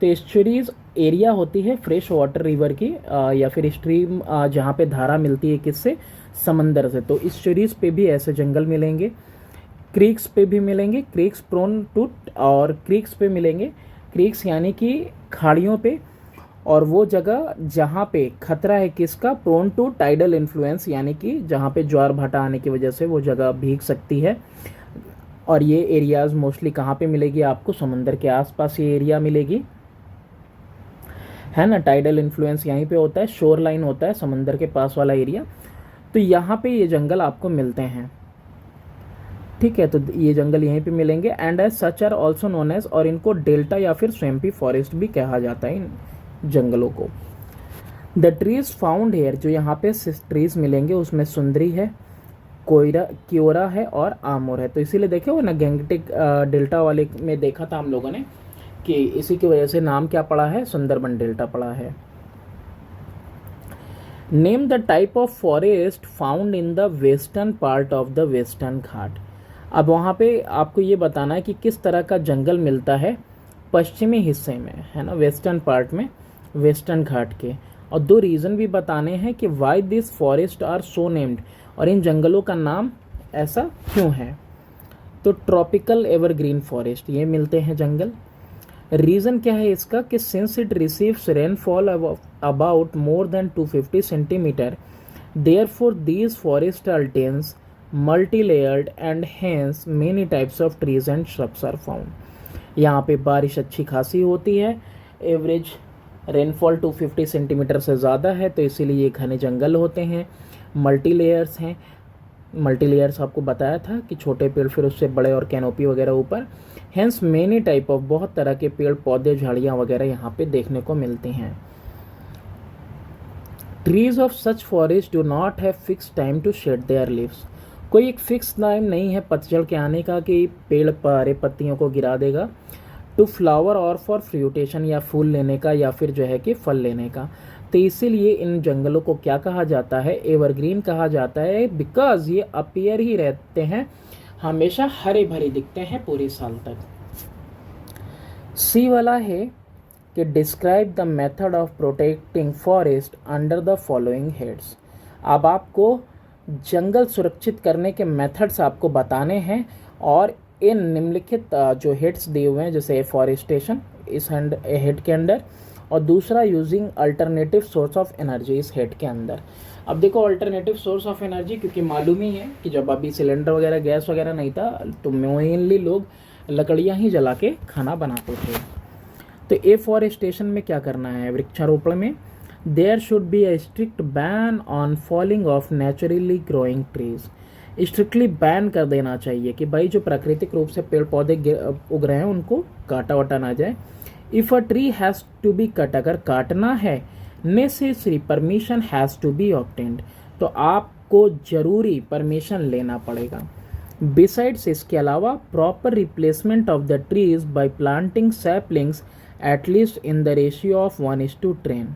तो एस्चुरीज एरिया होती है फ्रेश वाटर रिवर की या फिर स्ट्रीम जहाँ पे धारा मिलती है किससे, समंदर से। तो एस्चुरीज पे भी ऐसे जंगल मिलेंगे, क्रीक्स पे भी मिलेंगे, क्रीक्स प्रोन टू, और क्रीक्स पे मिलेंगे, क्रीक्स यानी कि खाड़ियों पे, और वो जगह जहाँ पे खतरा है किसका, प्रोन टू टाइडल इन्फ्लुएंस, यानी कि जहाँ पे ज्वार भाटा आने की वजह से वो जगह भीग सकती है। और ये एरियाज मोस्टली कहाँ पे मिलेगी आपको, समंदर के आसपास ये एरिया मिलेगी, है ना। टाइडल इन्फ्लुएंस यहीं पे होता है, शोर लाइन होता है समंदर के पास वाला एरिया, तो यहाँ पे ये जंगल आपको मिलते हैं, ठीक है। तो ये जंगल यहीं पे मिलेंगे। And as such are also known as, और इनको डेल्टा या फिर स्वैम्पी फॉरेस्ट भी कहा जाता है इन जंगलों को। द ट्रीज फाउंड हेयर, जो यहाँ पे ट्रीज मिलेंगे उसमें सुंदरी है, कोयरा क्योरा है और आमोर है। तो इसीलिए देखे वो ना गैंगटिक डेल्टा वाले में देखा था हम लोगों ने कि इसी की वजह से नाम क्या पड़ा है, सुंदरबन डेल्टा पड़ा है। Name the type of forest found in the western part of the western Ghat. अब वहाँ पे आपको ये बताना है कि किस तरह का जंगल मिलता है पश्चिमी हिस्से में, है ना, वेस्टर्न पार्ट में, वेस्टर्न घाट के। और दो रीज़न भी बताने हैं कि why this forest are so named, और इन जंगलों का नाम ऐसा क्यों है। तो ट्रॉपिकल एवरग्रीन फॉरेस्ट ये मिलते हैं जंगल। रीज़न क्या है इसका कि since it receives rainfall about more than 250 centimetre, therefore these forest are dense, multi-layered and hence many types of trees and shrubs are found। यहाँ पे बारिश अच्छी खासी होती है, एवरेज रेनफॉल 250 सेंटीमीटर से ज़्यादा है, तो इसीलिए ये घने जंगल होते हैं, मल्टी लेयर्स हैं। मल्टी लेयर्स आपको बताया था कि छोटे पेड़ फिर उससे बड़े और कैनोपी वगैरह ऊपर, हैंस मेनी टाइप ऑफ, बहुत तरह के पेड़ पौधे झाड़ियाँ वगैरह यहाँ पे देखने को मिलती हैं। Trees of such forest do not have fix time to shed their leaves. कोई एक फिक्स टाइम नहीं है पतझड़ के आने का कि पेड़ पर पत्तियों को गिरा देगा, टू फ्लावर और फॉर फ्रूटेशन, या फूल लेने का या फिर जो है कि फल लेने का। तो इसीलिए इन जंगलों को क्या कहा जाता है, एवरग्रीन कहा जाता है, बिकॉज ये अपीयर ही रहते हैं, हमेशा हरे भरे दिखते हैं पूरे साल तक। सी वाला है कि describe the method of protecting forest under the following heads. अब आपको जंगल सुरक्षित करने के मेथड्स आपको बताने हैं, और इन निम्नलिखित जो हेड्स दिए हुए हैं, जैसे एफॉरेस्टेशन इस हेड के अंदर, और दूसरा using alternative source of energy इस हेड के अंदर। अब देखो अल्टरनेटिव सोर्स ऑफ एनर्जी, क्योंकि मालूम ही है कि जब अभी सिलेंडर वगैरह गैस वगैरह नहीं था तो मेनली लोग लकड़ियाँ ही जला के खाना बनाते थे। तो एफॉरेस्टेशन में क्या करना है, वृक्षारोपण में there should be a strict ban on falling of naturally growing trees. Strictly ban कर देना चाहिए कि भाई जो प्राकृतिक रूप से पेड़ पौधे उग रहे हैं उनको काटा वाटा ना जाए। If a tree has to be cut, अगर काटना है, necessary permission has to be obtained, तो आपको जरूरी परमिशन लेना पड़ेगा। बिसाइड्स, इसके अलावा proper replacement of the trees by planting saplings at least in the ratio of 1:10।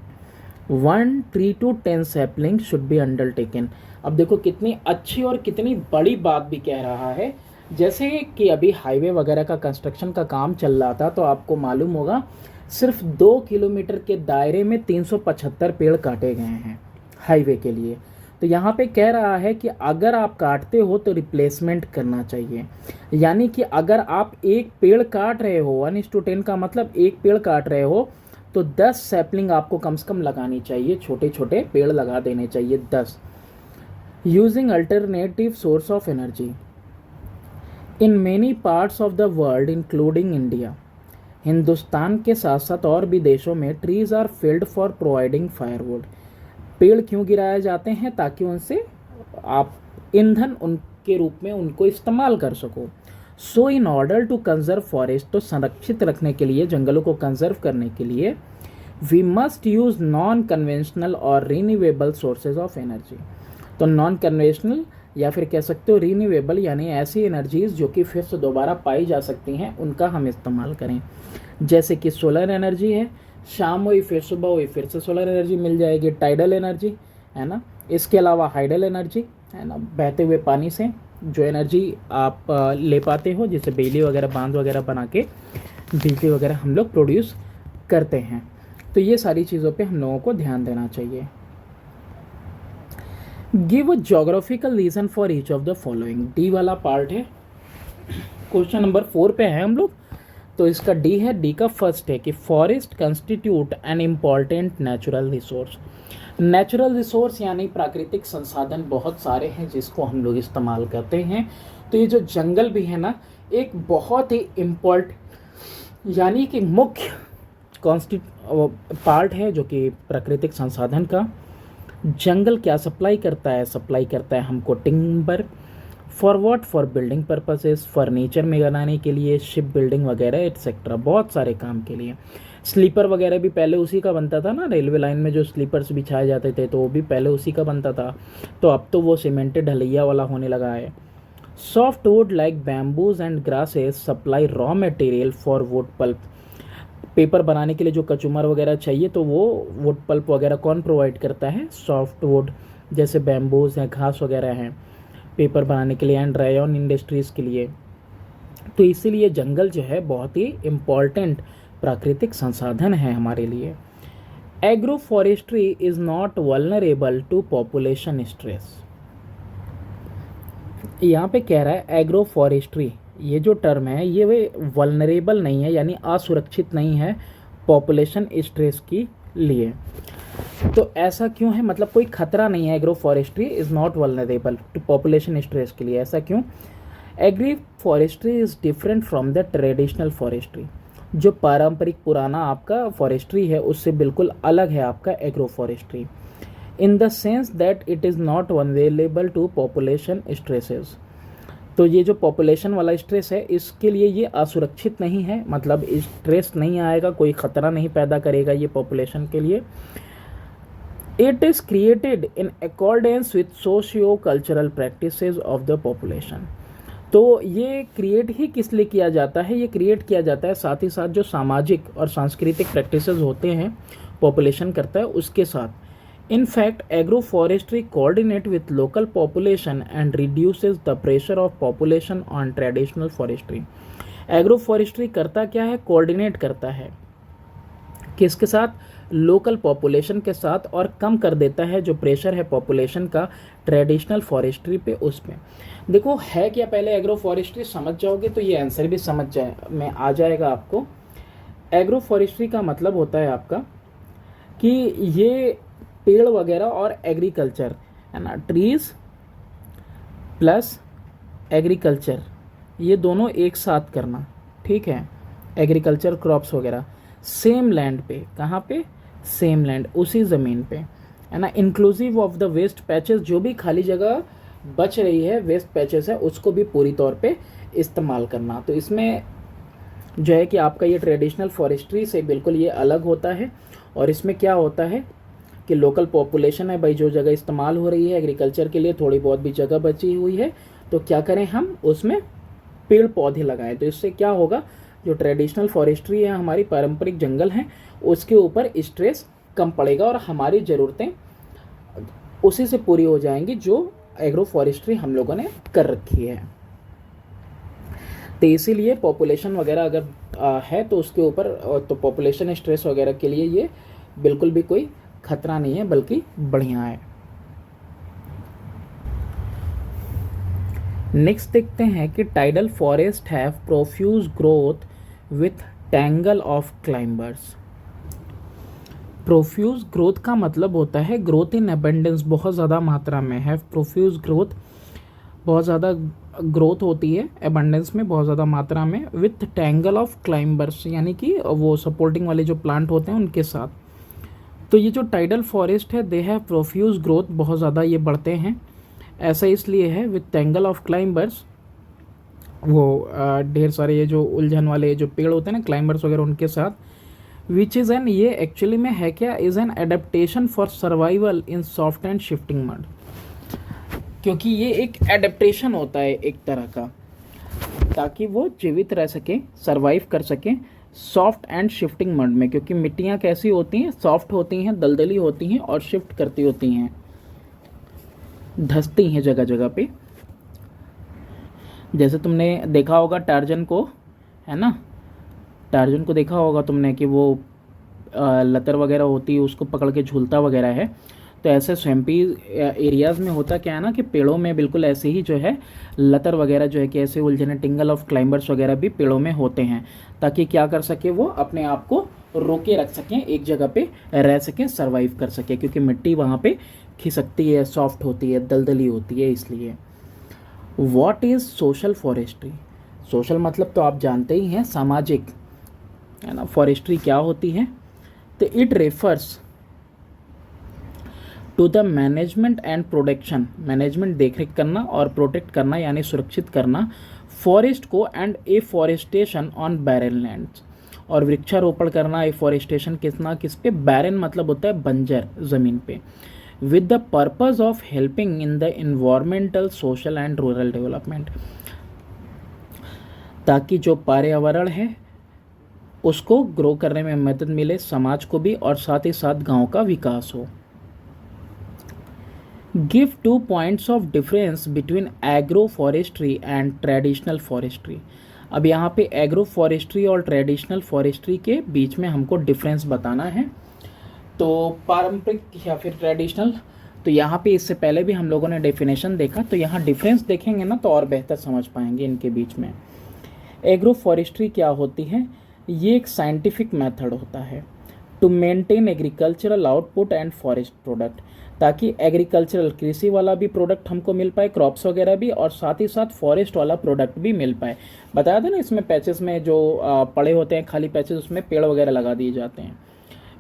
1 tree to 10 sapling should be undertaken. अब देखो कितनी अच्छी और कितनी बड़ी बात भी कह रहा है। जैसे कि अभी हाईवे वगैरह का कंस्ट्रक्शन का काम चल रहा था, तो आपको मालूम होगा सिर्फ 2 किलोमीटर के दायरे में 375 पेड़ काटे गए हैं हाईवे के लिए। तो यहाँ पे कह रहा है कि अगर आप काटते हो तो रिप्लेसमेंट करना चाहिए, यानी कि अगर आप एक पेड़ काट रहे हो, 1:10 का मतलब एक पेड़ काट रहे हो, तो 10 सैपलिंग आपको कम से कम लगानी चाहिए, छोटे छोटे पेड़ लगा देने चाहिए 10। Using alternative source of energy in many parts of the world including India. Hindustan के साथ साथ और भी देशों में trees are felled for providing firewood. पेड़ क्यों गिराए जाते हैं, ताकि उनसे आप ईंधन उनके रूप में उनको इस्तेमाल कर सको। So in order to conserve forest, तो संरक्षित रखने के लिए, जंगलों को कंजर्व करने के लिए, we must use non conventional और रिन्यूएबल सोर्सेज ऑफ एनर्जी। तो नॉन कन्वेंशनल या फिर कह सकते हो रिन्यूएबल, यानी ऐसी एनर्जीज जो कि फिर से दोबारा पाई जा सकती हैं, उनका हम इस्तेमाल करें। जैसे कि सोलर एनर्जी है, शाम हुई फिर सुबह हुई फिर से सोलर एनर्जी मिल जाएगी, टाइडल एनर्जी है ना। इसके अलावा हाइडल एनर्जी है ना, बहते हुए पानी से जो एनर्जी आप ले पाते हो, जैसे बिजली वगैरह, बांध वगैरह बना के बिजली वगैरह हम लोग प्रोड्यूस करते हैं। तो ये सारी चीज़ों पे हम लोगों को ध्यान देना चाहिए। Give a geographical reason for each of the following, D वाला पार्ट है, क्वेश्चन नंबर 4 पे है हम लोग। तो इसका डी है, डी का फर्स्ट है कि forest constitute an important natural resource. Natural resource यानी प्राकृतिक संसाधन बहुत सारे हैं जिसको हम लोग इस्तेमाल करते हैं। तो ये जो जंगल भी है ना, एक बहुत ही यानी कि मुख्य पार्ट है जो कि प्राकृतिक संसाधन का। जंगल क्या सप्लाई करता है? सप्लाई करता है हमको timber, for what? For building purposes, furniture में बनाने के लिए, शिप बिल्डिंग वगैरह एटसेट्रा, बहुत सारे काम के लिए। स्लीपर वगैरह भी पहले उसी का बनता था ना, रेलवे लाइन में जो स्लीपर्स बिछाए जाते थे तो वो भी पहले उसी का बनता था। तो अब तो वो सीमेंटेड ढलैया वाला होने लगा है। Soft wood like bamboos and grasses supply raw material for wood pulp. Paper बनाने के लिए जो कचूमर वगैरह चाहिए तो वो वुड पल्प वगैरह कौन प्रोवाइड करता है? सॉफ्ट वुड, जैसे बैम्बूज हैं, घास वगैरह हैं, पेपर बनाने के लिए, एंड रायन इंडस्ट्रीज़ के लिए। तो इसीलिए जंगल जो है बहुत ही इम्पॉर्टेंट प्राकृतिक संसाधन है हमारे लिए। Agro forestry is not vulnerable to population stress. यहाँ पे कह रहा है एग्रो फॉरेस्ट्री, ये जो टर्म है ये वे वल्नरेबल नहीं है, यानी असुरक्षित नहीं है पॉपुलेशन स्ट्रेस के लिए। तो ऐसा क्यों है? मतलब कोई खतरा नहीं है, agro forestry is not vulnerable to population stress के लिए। ऐसा क्यों? Agri forestry is different from the traditional forestry. जो पारंपरिक पुराना आपका फॉरेस्ट्री है उससे बिल्कुल अलग है आपका agro forestry, in the sense that it is not vulnerable to population stresses. तो ये जो पॉपुलेशन वाला स्ट्रेस है इसके लिए ये असुरक्षित नहीं है, मतलब स्ट्रेस नहीं आएगा, कोई ख़तरा नहीं पैदा करेगा ये पॉपुलेशन के लिए। It is created in accordance with socio cultural practices of the population. तो ये क्रिएट ही किस लिए किया जाता है? ये क्रिएट किया जाता है साथ ही साथ जो सामाजिक और सांस्कृतिक प्रैक्टिसेस होते हैं पॉपुलेशन करता है उसके साथ। In fact, agroforestry coordinate with local population and reduces the pressure of population on traditional forestry. Agroforestry करता क्या है? कोऑर्डिनेट करता है किसके साथ? लोकल पॉपुलेशन के साथ, और कम कर देता है जो प्रेशर है पॉपुलेशन का ट्रेडिशनल फॉरेस्ट्री पे उसमें। देखो है क्या, पहले एग्रो फॉरेस्ट्री समझ जाओगे तो ये आंसर भी समझ में आ जाएगा आपको। एग्रो फॉरेस्ट्री का मतलब होता है आपका कि ये पेड़ वगैरह और एग्रीकल्चर है ना, ट्रीज प्लस एग्रीकल्चर, ये दोनों एक साथ करना, ठीक है। एग्रीकल्चर क्रॉप्स वगैरह सेम लैंड पे, कहाँ पे? सेम लैंड, उसी ज़मीन पे, है ना। Inclusive of the waste patches, जो भी खाली जगह बच रही है, वेस्ट पैचेस है, उसको भी पूरी तौर पे इस्तेमाल करना। तो इसमें जो है कि आपका ये ट्रेडिशनल फॉरेस्ट्री से बिल्कुल ये अलग होता है। और इसमें क्या होता है कि लोकल पॉपुलेशन है भाई, जो जगह इस्तेमाल हो रही है एग्रीकल्चर के लिए, थोड़ी बहुत भी जगह बची हुई है तो क्या करें हम उसमें पेड़ पौधे लगाएं। तो इससे क्या होगा, जो ट्रेडिशनल फॉरेस्ट्री है, हमारी पारंपरिक जंगल हैं, उसके ऊपर स्ट्रेस कम पड़ेगा और हमारी ज़रूरतें उसी से पूरी हो जाएंगी जो एग्रो फॉरेस्ट्री हम लोगों ने कर रखी है। तो इसीलिए पॉपुलेशन वगैरह अगर है तो उसके ऊपर, तो पॉपुलेशन स्ट्रेस वगैरह के लिए ये बिल्कुल भी कोई खतरा नहीं है, बल्कि बढ़िया है। नेक्स्ट देखते हैं कि tidal forest have profuse growth with tangle of climbers. Profuse growth का मतलब होता है ग्रोथ इन अबंडेंस, बहुत ज़्यादा मात्रा में। हैव प्रोफ्यूज ग्रोथ, बहुत ज़्यादा ग्रोथ होती है अबंडेंस में, बहुत ज़्यादा मात्रा में। विथ टैंगल ऑफ क्लाइंबर्स, यानी कि वो सपोर्टिंग वाले जो प्लांट होते हैं उनके साथ। तो ये जो टाइडल फॉरेस्ट है, दे हैव प्रोफ्यूज ग्रोथ, बहुत ज़्यादा ये बढ़ते हैं। ऐसा इसलिए है विथ टैंगल ऑफ क्लाइंबर्स, वो ढेर सारे ये जो उलझन वाले जो पेड़ होते हैं ना, क्लाइंबर्स वगैरह, उनके साथ। विच इज़ एन, ये एक्चुअली में है क्या, is an adaptation for survival in soft and shifting mud. क्योंकि ये एक एडेप्टेशन होता है एक तरह का, ताकि वो जीवित रह सकें, सर्वाइव कर सकें सॉफ्ट एंड शिफ्टिंग मड में। क्योंकि मिट्टियाँ कैसी होती हैं, सॉफ्ट होती हैं, दलदली होती हैं और शिफ्ट करती होती हैं, धंसती हैं जगह जगह पे। जैसे तुमने देखा होगा टार्जन को, है ना, टार्जन को देखा होगा तुमने कि वो लतर वगैरह होती है उसको पकड़ के झूलता वगैरह है। तो ऐसे स्वैम्पी एरियाज़ में होता क्या है ना कि पेड़ों में बिल्कुल ऐसे ही जो है लतर वगैरह जो है कि ऐसे उलझने टिंगल ऑफ क्लाइंबर्स वगैरह भी पेड़ों में होते हैं, ताकि क्या कर सके वो अपने आप को रोके रख सकें, एक जगह पे रह सकें, सरवाइव कर सकें, क्योंकि मिट्टी वहाँ पे खिसकती है, सॉफ्ट होती है, दलदली होती है, इसलिए। What is social forestry? Social मतलब तो आप जानते ही हैं, सामाजिक, है ना। फॉरेस्ट्री क्या होती है? तो it refers to the management and protection, management देखरेख करना और प्रोटेक्ट करना यानी सुरक्षित करना फॉरेस्ट को, and afforestation on barren lands, और वृक्षारोपण करना, एफॉरेस्टेशन किस पे, बैरन मतलब होता है बंजर ज़मीन पे, with the purpose of helping in the environmental, social and rural development, ताकि जो पर्यावरण है उसको ग्रो करने में मदद मिले, समाज को भी, और साथ ही साथ गांव का विकास हो। Give 2 points of difference between agro forestry and traditional forestry. अब यहाँ पे एग्रो फॉरेस्ट्री और ट्रेडिशनल फॉरेस्ट्री के बीच में हमको डिफरेंस बताना है। तो पारंपरिक या फिर ट्रेडिशनल, तो यहाँ पे इससे पहले भी हम लोगों ने डेफिनेशन देखा, तो यहाँ डिफरेंस देखेंगे ना तो और बेहतर समझ पाएंगे इनके बीच में। एग्रो फॉरेस्ट्री क्या होती है? ये एक साइंटिफिक मेथड होता है to maintain agricultural output and forest product, ताकि एग्रीकल्चरल, कृषि वाला भी प्रोडक्ट हमको मिल पाए, क्रॉप्स वगैरह भी, और साथ ही साथ फॉरेस्ट वाला प्रोडक्ट भी मिल पाए। बताया था ना, इसमें पैचेस में जो पड़े होते हैं खाली पैचेस, उसमें पेड़ वगैरह लगा दिए जाते हैं।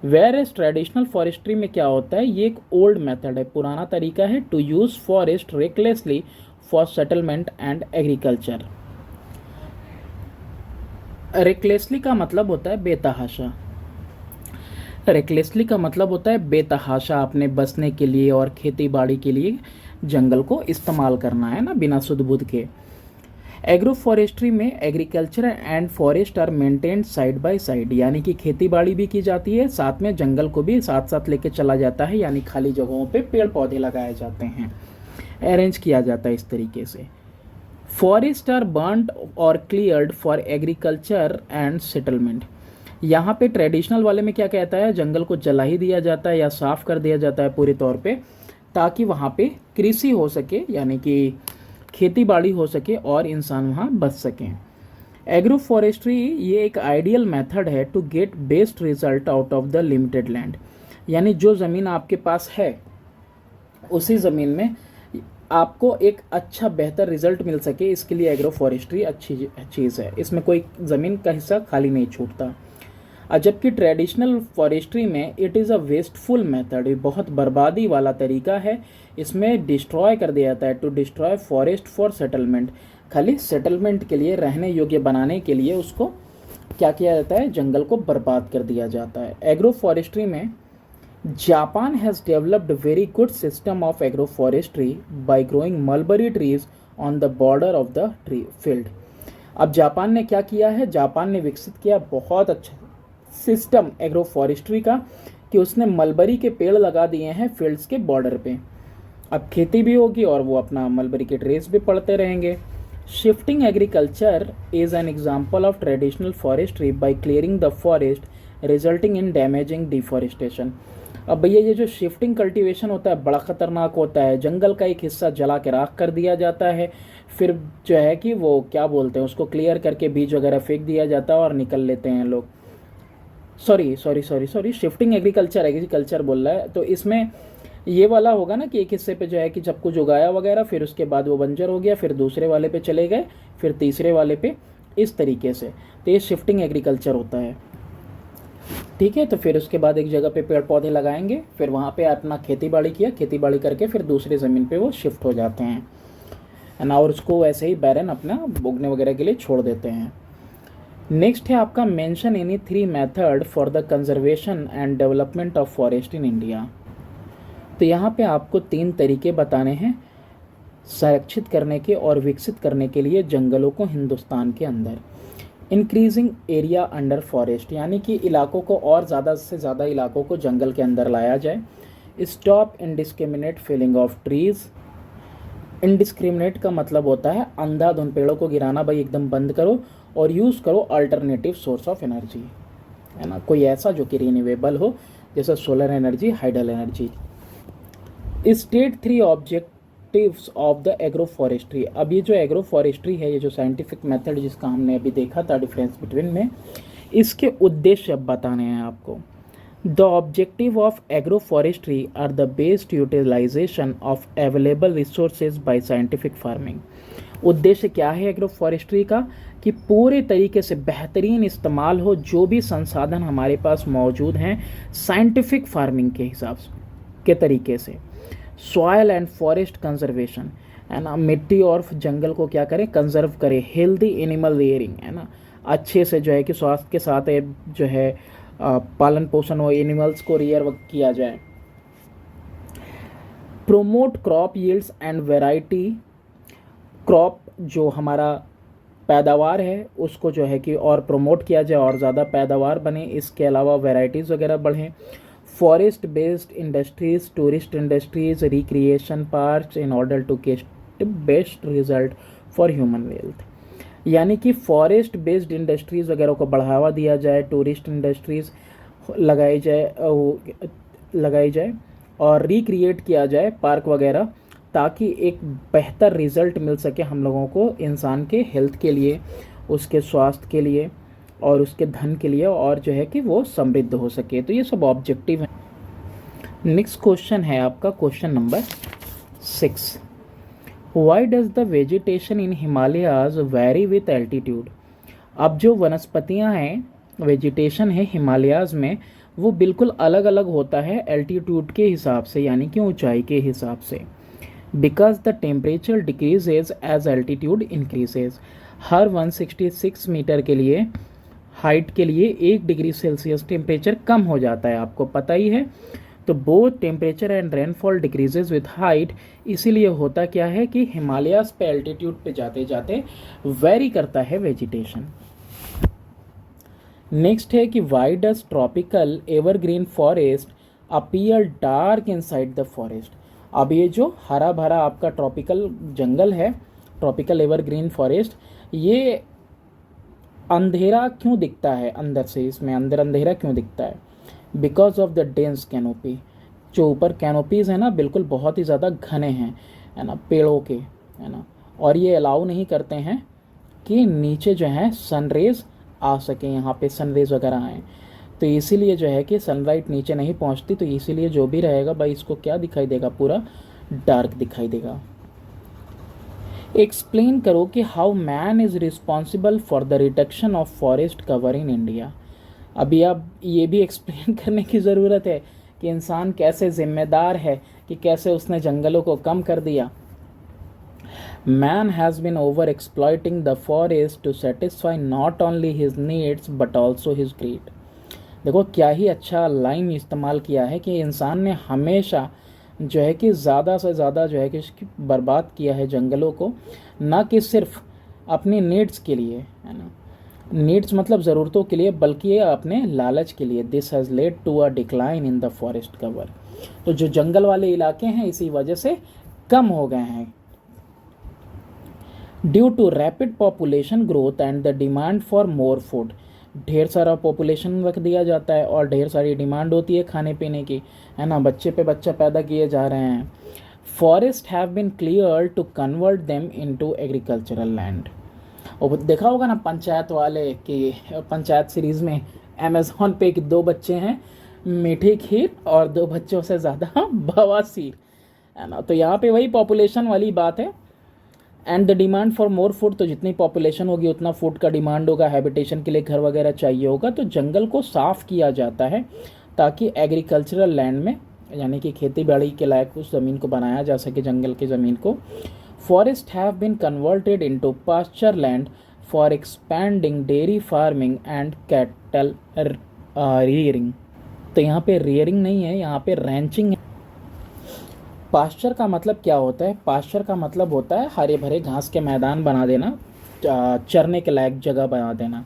वेयर एज ट्रेडिशनल फॉरेस्ट्री में क्या होता है? ये एक ओल्ड मेथड है, पुराना तरीका है, to use forest recklessly for settlement and agriculture. Recklessly का मतलब होता है बेतहाशा, रेकलेसली का मतलब होता है बेतहाशा, अपने बसने के लिए और खेती बाड़ी के लिए जंगल को इस्तेमाल करना, है ना, बिना सुध बुध के। एग्रो फॉरेस्ट्री में agriculture and forest are maintained side by side, यानी कि खेती बाड़ी भी की जाती है, साथ में जंगल को भी साथ साथ लेके चला जाता है, यानी खाली जगहों पे पेड़ पौधे लगाए जाते हैं, अरेंज किया जाता है इस तरीके से। फॉरेस्ट आर बर्न्ड और cleared for agriculture and settlement. यहाँ पे ट्रेडिशनल वाले में क्या कहता है? जंगल को जला ही दिया जाता है या साफ कर दिया जाता है पूरे तौर पे, ताकि वहाँ पे कृषि हो सके, यानी कि खेती बाड़ी हो सके और इंसान वहाँ बच सकें। एग्रो फॉरेस्ट्री ये एक आइडियल मेथड है to get best result out of the limited land, यानी जो ज़मीन आपके पास है उसी ज़मीन में आपको एक अच्छा बेहतर रिजल्ट मिल सके, इसके लिए एग्रो फॉरेस्ट्री अच्छी चीज़ है, इसमें कोई ज़मीन का हिस्सा खाली नहीं छूटता। जबकि ट्रेडिशनल फॉरेस्ट्री में it is a wasteful method, ये बहुत बर्बादी वाला तरीका है, इसमें डिस्ट्रॉय कर दिया जाता है, to destroy forest for settlement, खाली सेटलमेंट के लिए, रहने योग्य बनाने के लिए उसको क्या किया जाता है? जंगल को बर्बाद कर दिया जाता है। एग्रो फॉरेस्ट्री में Japan has developed very good system of agro forestry by growing mulberry trees on the border of the tree field. अब जापान ने क्या किया है? जापान ने विकसित किया बहुत अच्छा सिस्टम एग्रो फॉरेस्ट्री का, कि उसने मलबरी के पेड़ लगा दिए हैं फील्ड्स के बॉर्डर पे। अब खेती भी होगी और वो अपना मलबरी के ट्रेस भी पढ़ते रहेंगे। Shifting agriculture is an example of traditional forestry by clearing the forest resulting in damaging deforestation. अब भैया ये जो शिफ्टिंग कल्टीवेशन होता है बड़ा ख़तरनाक होता है, जंगल का एक हिस्सा जला के राख कर दिया जाता है, फिर जो है कि वो क्या बोलते हैं उसको क्लियर करके बीज वगैरह फेंक दिया जाता है और निकल लेते हैं लोग। सॉरी शिफ्टिंग एग्रीकल्चर बोल रहा है। तो इसमें ये वाला होगा ना कि एक हिस्से पे जो है कि जब कुछ उगाया वगैरह, फिर उसके बाद वो बंजर हो गया, फिर दूसरे वाले पे चले गए, फिर तीसरे वाले पे, इस तरीके से। तो ये शिफ्टिंग एग्रीकल्चर होता है, ठीक है। तो फिर उसके बाद एक जगह पे पेड़ पौधे लगाएंगे, फिर वहाँ पे अपना खेती बाड़ी किया, खेती बाड़ी करके फिर दूसरी ज़मीन पे वो शिफ्ट हो जाते हैं, है ना, और उसको वैसे ही बैरन अपना बोगने वगैरह के लिए छोड़ देते हैं। नेक्स्ट है आपका mention any 3 method for the conservation and development of forest in India. तो यहाँ पे आपको 3 तरीके बताने हैं संरक्षित करने के और विकसित करने के लिए जंगलों को हिंदुस्तान के अंदर। इंक्रीजिंग एरिया अंडर फॉरेस्ट, यानी कि इलाकों को और ज़्यादा से ज़्यादा इलाकों को जंगल के अंदर लाया जाए। Stop indiscriminate felling of trees, indiscriminate का मतलब होता है अंधाधुंध पेड़ों को गिराना, भाई एकदम बंद करो और यूज़ करो अल्टरनेटिव सोर्स ऑफ एनर्जी, है ना, कोई ऐसा जो कि रिन्यूएबल हो, जैसे solar energy, hydel energy. State 3 objectives of the agro forestry. अब ये जो एग्रो फॉरेस्ट्री है, ये जो साइंटिफिक मेथड जिसका हमने अभी देखा था डिफरेंस बिटवीन में, इसके उद्देश्य अब बताने हैं आपको। The objective of agro forestry are the best utilization of available resources by scientific farming. उद्देश्य क्या है एग्रो फॉरेस्ट्री का, कि पूरे तरीके से बेहतरीन इस्तेमाल हो जो भी संसाधन हमारे पास मौजूद हैं साइंटिफिक फार्मिंग के हिसाब के तरीके से। सॉयल एंड फॉरेस्ट कंजर्वेशन, है ना, मिट्टी और जंगल को क्या करें, कंजर्व करें। हेल्दी एनिमल रेयरिंग, है ना, अच्छे से जो है कि स्वास्थ्य के साथ जो है पालन पोषण हो, एनिमल्स को रियर किया जाए। Promote crop yields and variety, crop जो हमारा पैदावार है उसको जो है कि और प्रमोट किया जाए और ज़्यादा पैदावार बने, इसके अलावा वैरायटीज़ वगैरह बढ़ें। Forest based industries, tourist industries, recreation parks in order to get best result for human wealth. यानी कि फॉरेस्ट बेस्ड इंडस्ट्रीज़ वगैरह को बढ़ावा दिया जाए, टूरिस्ट इंडस्ट्रीज़ लगाई जाए और रिक्रिएट किया जाए पार्क वगैरह, ताकि एक बेहतर रिज़ल्ट मिल सके हम लोगों को इंसान के हेल्थ के लिए, उसके स्वास्थ्य के लिए और उसके धन के लिए, और जो है कि वो समृद्ध हो सके। तो ये सब ऑब्जेक्टिव हैं। नेक्स्ट क्वेश्चन है आपका question number 6। Why does the vegetation in Himalayas very with altitude. अब जो वनस्पतियां हैं, वेजिटेशन है हिमालयाज में, वो बिल्कुल अलग अलग होता है एल्टीट्यूड के हिसाब से, यानी कि ऊंचाई के हिसाब से। Because the temperature decreases as altitude increases. हर 166 मीटर के लिए हाइट के लिए 1 डिग्री सेल्सियस टेम्परेचर कम हो जाता है, आपको पता ही है। तो both temperature and rainfall decreases with height. इसीलिए होता क्या है कि हिमालयाज पे एल्टीट्यूड पे जाते जाते वेरी करता है वेजिटेशन। नेक्स्ट है कि why does tropical evergreen forest appear dark inside the forest. अब ये जो हरा भरा आपका ट्रॉपिकल जंगल है, ट्रॉपिकल एवरग्रीन फॉरेस्ट, ये अंधेरा क्यों दिखता है अंदर से, इसमें अंदर अंधेरा क्यों दिखता है? Because of the dense canopy. जो ऊपर कैनोपीज़ है ना, बिल्कुल बहुत ही ज़्यादा घने हैं, है ना, पेड़ों के, है ना, और ये अलाउ नहीं करते हैं कि नीचे जो है सनरेज आ सके, यहाँ पे सनरेज वगैरह आए। तो इसीलिए जो है कि सनलाइट नीचे नहीं पहुँचती, तो इसीलिए जो भी रहेगा भाई इसको क्या दिखाई देगा, पूरा डार्क दिखाई देगा। एक्सप्लेन करो कि how man is responsible for the reduction of forest cover in India. अभी अब ये भी एक्सप्लेन करने की ज़रूरत है कि इंसान कैसे जिम्मेदार है कि कैसे उसने जंगलों को कम कर दिया। Man has been over exploiting the forest to satisfy not only his needs but also his greed. देखो क्या ही अच्छा लाइन इस्तेमाल किया है कि इंसान ने हमेशा जो है कि ज़्यादा से ज़्यादा जो है कि बर्बाद किया है जंगलों को, ना कि सिर्फ अपनी नीड्स के लिए, है ना, नीड्स मतलब ज़रूरतों के लिए, बल्कि ये अपने लालच के लिए। This has led to a decline in the forest cover. तो जो जंगल वाले इलाके हैं इसी वजह से कम हो गए हैं। Due to rapid population growth and the demand for more food. ढेर सारा पॉपुलेशन रख दिया जाता है और ढेर सारी डिमांड होती है खाने पीने की, है ना, बच्चे पे बच्चा पैदा किए जा रहे हैं। Forest have been clear to convert them into agricultural land. और देखा होगा ना पंचायत वाले कि पंचायत सीरीज़ में अमेज़ॉन पे 2 बच्चे हैं, मीठी खीर, और 2 बच्चों से ज़्यादा बवासीर, है ना। तो यहाँ पे वही पॉपुलेशन वाली बात है। And the demand for more food, तो जितनी पॉपुलेशन होगी उतना फूड का डिमांड होगा, हैबिटेशन के लिए घर वगैरह चाहिए होगा। तो जंगल को साफ़ किया जाता है ताकि एग्रीकल्चरल लैंड में, यानी कि खेती बाड़ी के लायक उस ज़मीन को बनाया जा सके, जंगल की ज़मीन को। Forest have been converted into pasture land for expanding dairy farming and cattle rearing. तो यहाँ पे रियरिंग नहीं है, यहाँ पे रैंचिंग है। पास्चर का मतलब क्या होता है? पास्चर का मतलब होता है हरे भरे घास के मैदान बना देना, चरने के लायक जगह बना देना।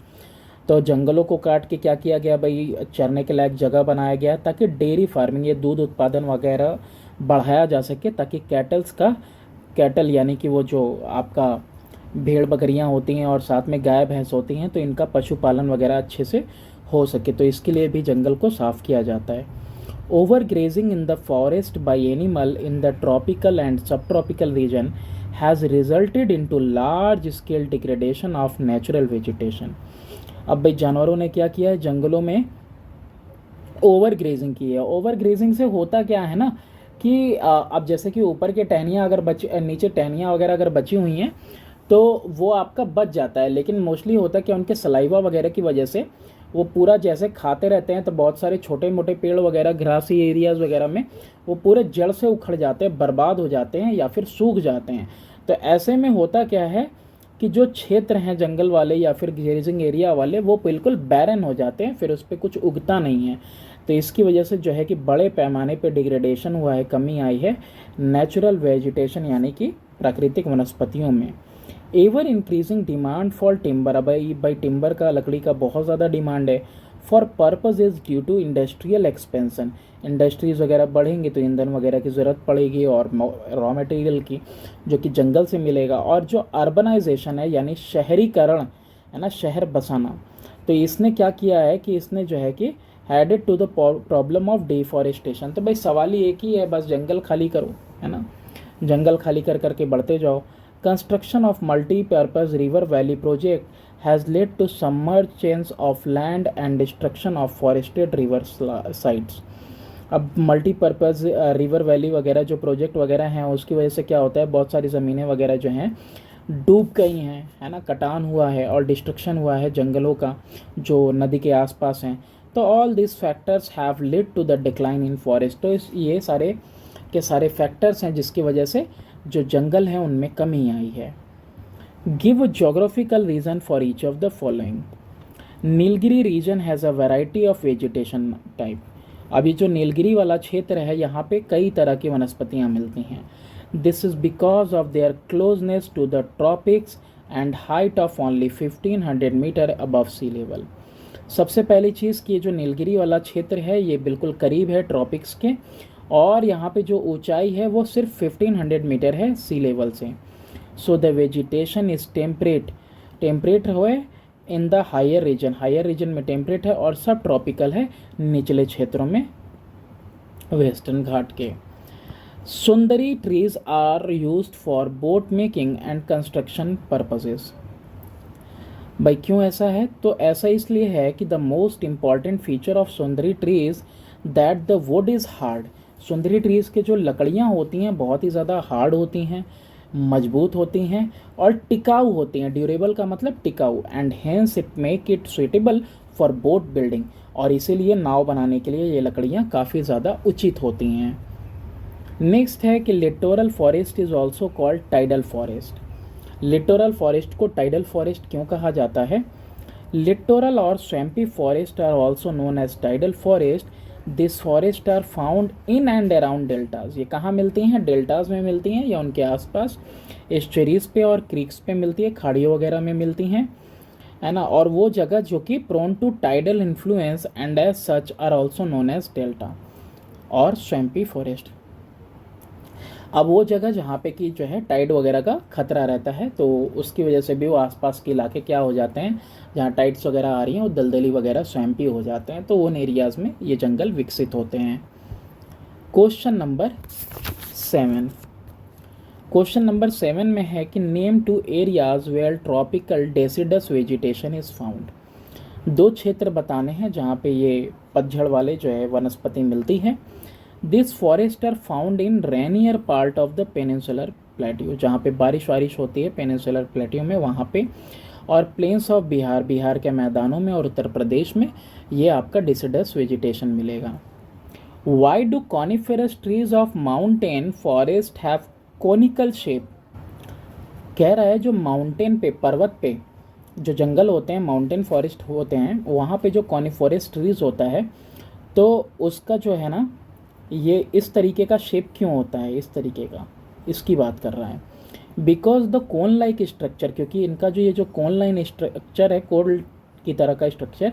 तो जंगलों को काट के क्या किया गया भाई, चरने के लायक जगह बनाया गया ताकि डेयरी फार्मिंग, ये दूध उत्पादन वगैरह बढ़ाया जा सके, ताकि कैटल्स का कैटल यानी कि वो जो आपका भेड़ बकरियां होती हैं और साथ में गाय भैंस होती हैं, तो इनका पशुपालन वगैरह अच्छे से हो सके, तो इसके लिए भी जंगल को साफ़ किया जाता है। Over grazing in the forest by animal in the tropical and sub tropical region has resulted into large scale degradation of natural vegetation. अब भाई जानवरों ने क्या किया है, जंगलों में ओवर ग्रेजिंग की है। ओवर ग्रेजिंग से होता क्या है ना कि अब जैसे कि ऊपर के टहनियाँ अगर नीचे टहनियाँ वगैरह अगर बची हुई हैं तो वो आपका बच जाता है, लेकिन मोस्टली होता है कि उनके सलाइवा वगैरह की वजह से वो पूरा जैसे खाते रहते हैं तो बहुत सारे छोटे मोटे पेड़ वगैरह ग्रासी एरियाज़ वगैरह में वो पूरे जड़ से उखड़ जाते हैं, बर्बाद हो जाते हैं या फिर सूख जाते हैं। तो ऐसे में होता क्या है कि जो क्षेत्र हैं जंगल वाले या फिर ग्रेजिंग एरिया वाले वो बिल्कुल बैरन हो जाते हैं, फिर उस पर कुछ उगता नहीं है। तो इसकी वजह से जो है कि बड़े पैमाने पे डिग्रेडेशन हुआ है, कमी आई है नेचुरल वेजिटेशन यानी कि प्राकृतिक वनस्पतियों में। Ever increasing demand for timber, अब भाई टिम्बर का, लकड़ी का बहुत ज़्यादा डिमांड है। For purpose is due to industrial expansion, industries वगैरह बढ़ेंगी तो ईंधन वगैरह की ज़रूरत पड़ेगी और रॉ मटेरियल की जो कि जंगल से मिलेगा। और जो अर्बनाइजेशन है यानी शहरीकरण है ना, शहर बसाना, तो इसने क्या किया है कि इसने जो है कि headed to the problem of deforestation. तो भाई सवाल ही एक ही है, बस जंगल खाली करो, है ना, जंगल खाली कर करके बढ़ते जाओ। Construction of multipurpose river valley project has led to submergence of land and destruction of forested river sites. अब मल्टीपर्पज़ रिवर वैली वगैरह जो प्रोजेक्ट वगैरह हैं उसकी वजह से क्या होता है, बहुत सारी ज़मीनें वगैरह जो हैं डूब गई हैं, है ना, कटान हुआ है और डिस्ट्रक्शन हुआ है जंगलों का जो नदी के आसपास हैं। तो all this factors have led to the decline in forest. तो ये सारे के सारे फैक्टर्स हैं जिसकी वजह से जो जंगल हैं उनमें कमी आई है। Give geographical reason for each of the following. Nilgiri region has a variety of vegetation type. अभी जो नीलगिरी वाला क्षेत्र है यहाँ पे कई तरह की वनस्पतियाँ मिलती हैं। This is because of their closeness to the tropics and height of only 1500 metre above sea level. सबसे पहली चीज़ कि ये जो नीलगिरी वाला क्षेत्र है ये बिल्कुल करीब है ट्रॉपिक्स के, और यहाँ पे जो ऊंचाई है वो सिर्फ 1500 मीटर है सी लेवल से। So the vegetation is temperate हुए इन द हायर रीजन में टेम्परेट है, और सब ट्रॉपिकल है निचले क्षेत्रों में वेस्टर्न घाट के। Sundari trees are used for boat making and construction purposes. भाई क्यों ऐसा है, तो ऐसा इसलिए है कि the most important feature of sundari trees that the wood is hard. Sundari trees के जो लकड़ियाँ होती हैं बहुत ही ज़्यादा हार्ड होती हैं, मजबूत होती हैं और टिकाऊ होती हैं। ड्यूरेबल का मतलब टिकाऊ, and hence it make it suitable for boat building, और इसीलिए नाव बनाने के लिए ये लकड़ियाँ काफ़ी ज़्यादा उचित होती हैं। नेक्स्ट है कि littoral forest is also called tidal forest. Littoral forest को टाइडल फॉरेस्ट क्यों कहा जाता है? लिटोरल और swampy forest are also known as tidal forest. This forest are found in and around deltas. ये कहाँ मिलती हैं? डेल्टाज में मिलती हैं या उनके आसपास, एस्चुरीज पे और क्रीक्स पे मिलती है, खाड़ियों वगैरह में मिलती हैं, है ना। और वो जगह जो कि prone to tidal influence and as such are also known as delta और स्वैम्पी फॉरेस्ट। अब वो जगह जहाँ पे कि जो है टाइड वगैरह का खतरा रहता है, तो उसकी वजह से भी वो आसपास के इलाके क्या हो जाते हैं, जहाँ टाइड्स वगैरह आ रही हैं वो दलदली वगैरह स्वैम्पी हो जाते हैं, तो उन एरियाज़ में ये जंगल विकसित होते हैं। Question number 7। क्वेश्चन नंबर 7 में है कि name two areas where tropical deciduous vegetation is found. दो क्षेत्र बताने हैं जहाँ पे ये पतझड़ वाले जो है वनस्पति मिलती है। This forest are found in rainier part of the peninsular plateau, जहाँ पे बारिश वारिश होती है पेनिनसुलर प्लेट्यू में वहाँ पे, और प्लेन्स ऑफ बिहार के मैदानों में और उत्तर प्रदेश में ये आपका डिसिडस वेजिटेशन मिलेगा। Why do coniferous trees of mountain forest have conical shape? कह रहा है जो माउंटेन पे, पर्वत पे जो जंगल होते हैं, माउंटेन फॉरेस्ट होते हैं, वहाँ पे जो कॉनिफेरस ट्रीज होता है तो उसका जो है ना ये इस तरीके का शेप क्यों होता है, इस तरीके का, इसकी बात कर रहा है। Because the cone like structure, क्योंकि इनका जो ये जो कोन लाइन स्ट्रक्चर है, कोल की तरह का structure,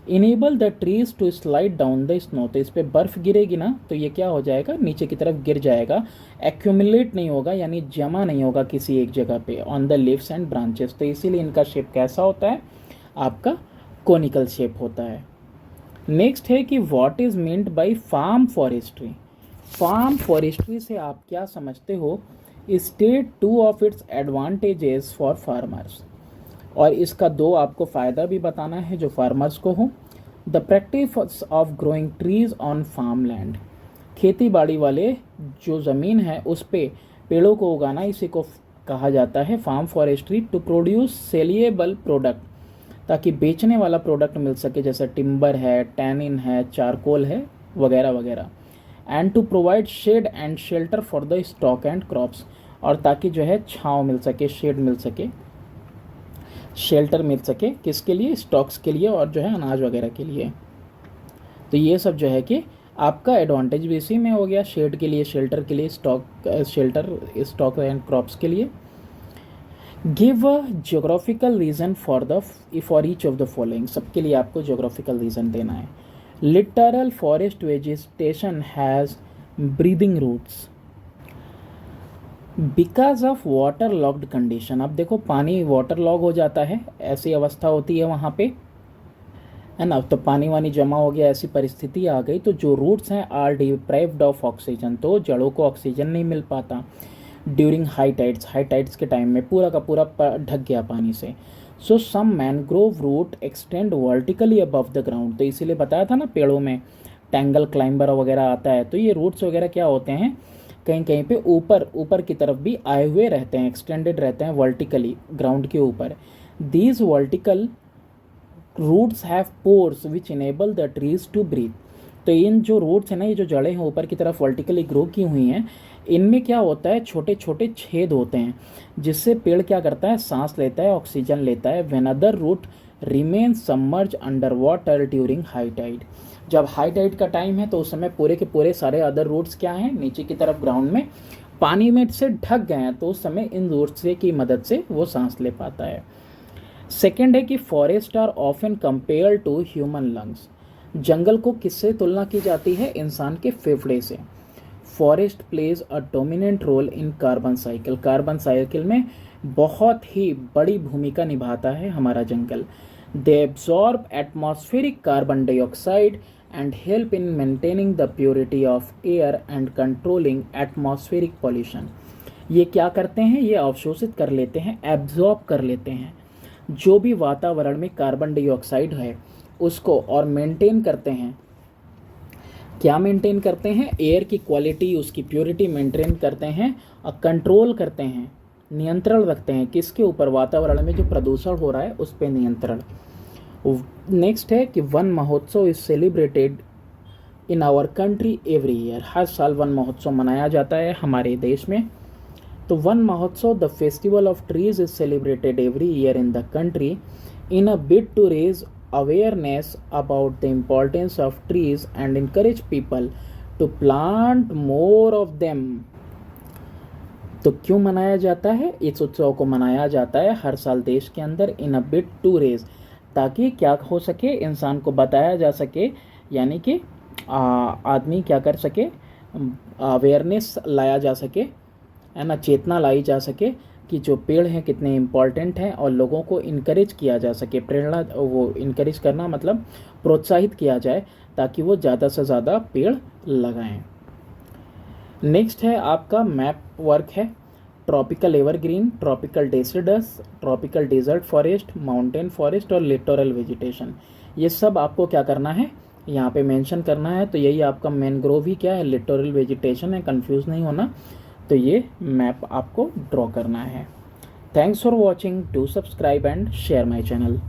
enable the trees to slide down the snow, तो इस पर बर्फ़ गिरेगी ना तो ये क्या हो जाएगा, नीचे की तरफ गिर जाएगा, एक्यूमुलेट नहीं होगा यानी जमा नहीं होगा किसी एक जगह पे, on the leaves and branches. तो इसीलिए इनका शेप कैसा होता है, आपका कोनिकल शेप होता है। नेक्स्ट है कि what is meant by farm forestry. Farm forestry से आप क्या समझते हो, state two of its advantages for farmers, और इसका दो आपको फ़ायदा भी बताना है जो फार्मर्स को हो। The practice of growing trees on farm land, खेती बाड़ी वाले जो ज़मीन है उस पे पेड़ों को उगाना, इसी को कहा जाता है farm forestry. To produce saleable product, ताकि बेचने वाला प्रोडक्ट मिल सके, जैसे टिम्बर है, टैनिन है, चारकोल है, वगैरह वगैरह। And to provide shade and shelter for the stock and crops, और ताकि जो है छाँव मिल सके, शेड मिल सके, शेल्टर मिल सके, किसके लिए, स्टॉक्स के लिए और जो है अनाज वगैरह के लिए। तो ये सब जो है कि आपका एडवांटेज भी इसी में हो गया, शेड के लिए, शेल्टर के लिए, शेल्टर, स्टॉक एंड क्रॉप्स के लिए। Give a geographical region for each of the following, सबके लिए आपको जियोग्राफिकल रीजन देना है। Littoral forest vegetation has breathing roots because of water logged condition. अब देखो पानी वाटर लॉग हो जाता है, ऐसी अवस्था होती है वहाँ पे, है ना, तो पानी वानी जमा हो गया, ऐसी परिस्थिति आ गई, तो जो रूट्स हैं आर डिप्राइव्ड ऑफ ऑक्सीजन, तो जड़ों को ऑक्सीजन नहीं मिल पाता। ड्यूरिंग हाई टाइड्स के टाइम में पूरा का पूरा ढक गया पानी से। So some mangrove root extend vertically above the ground, तो इसीलिए बताया था ना पेड़ों में टैंगल क्लाइंबर वगैरह आता है, तो ये रूट्स वगैरह क्या होते हैं, कहीं कहीं पे ऊपर की तरफ भी आए हुए रहते हैं, एक्सटेंडेड रहते हैं वर्टिकली ग्राउंड के ऊपर। These vertical roots have pores which enable the trees to breathe, तो इन जो रूट्स हैं ना, ये जो जड़ें हैं ऊपर की तरफ वर्टिकली ग्रो की हुई हैं, इनमें क्या होता है, छोटे छोटे छेद होते हैं, जिससे पेड़ क्या करता है, सांस लेता है, ऑक्सीजन लेता है। When other root remain submerge under water during high tide, जब हाई टाइड का टाइम है तो उस समय पूरे के पूरे सारे अदर रूट्स क्या हैं, नीचे की तरफ ग्राउंड में पानी में से ढक गए हैं, तो उस समय इन रूट्स की मदद से वो सांस ले पाता है। सेकेंड है कि forest are often compare to human lungs, जंगल को किससे तुलना की जाती है, इंसान के फेफड़े से। Forest plays a dominant role in carbon cycle, carbon cycle में बहुत ही बड़ी भूमिका निभाता है हमारा जंगल। They absorb atmospheric carbon dioxide and help in maintaining the purity of air and controlling atmospheric pollution। ये क्या करते हैं, ये अवशोषित कर लेते हैं, एब्जॉर्ब कर लेते हैं जो भी वातावरण में कार्बन डाइऑक्साइड है उसको, और मेंटेन करते हैं, क्या मेंटेन करते हैं, एयर की क्वालिटी, उसकी प्योरिटी मेंटेन करते हैं, और कंट्रोल करते हैं, नियंत्रण रखते हैं किसके ऊपर, वातावरण में जो प्रदूषण हो रहा है उस पर नियंत्रण। नेक्स्ट है कि Van Mahotsav is celebrated in our country every year, हर साल वन महोत्सव मनाया जाता है हमारे देश में। तो Van Mahotsav, the festival of trees is celebrated every year in the country in a bid to raise awareness about the importance of trees and encourage people to plant more of them. तो क्यों मनाया जाता है, इस उत्सव को मनाया जाता है हर साल देश के अंदर, इन अ बिड टू रेज, ताकि क्या हो सके, इंसान को बताया जा सके, यानी कि आदमी क्या कर सके, अवेयरनेस लाया जा सके, है ना, चेतना लाई जा सके कि जो पेड़ हैं कितने इम्पॉर्टेंट हैं, और लोगों को इनकरेज किया जा सके, प्रेरणा, वो इनकरेज करना मतलब प्रोत्साहित किया जाए ताकि वो ज़्यादा से ज़्यादा पेड़ लगाएं। नेक्स्ट है आपका मैप वर्क है, tropical evergreen, tropical deciduous, tropical desert forest, mountain forest और लिटोरल वेजिटेशन। ये सब आपको क्या करना है, यहाँ पे मेंशन करना है। तो यही आपका मैनग्रोव ही क्या है, लिटोरल वेजिटेशन है, कंफ्यूज नहीं होना। तो ये मैप आपको ड्रॉ करना है। Thanks for watching, do subscribe and share my channel.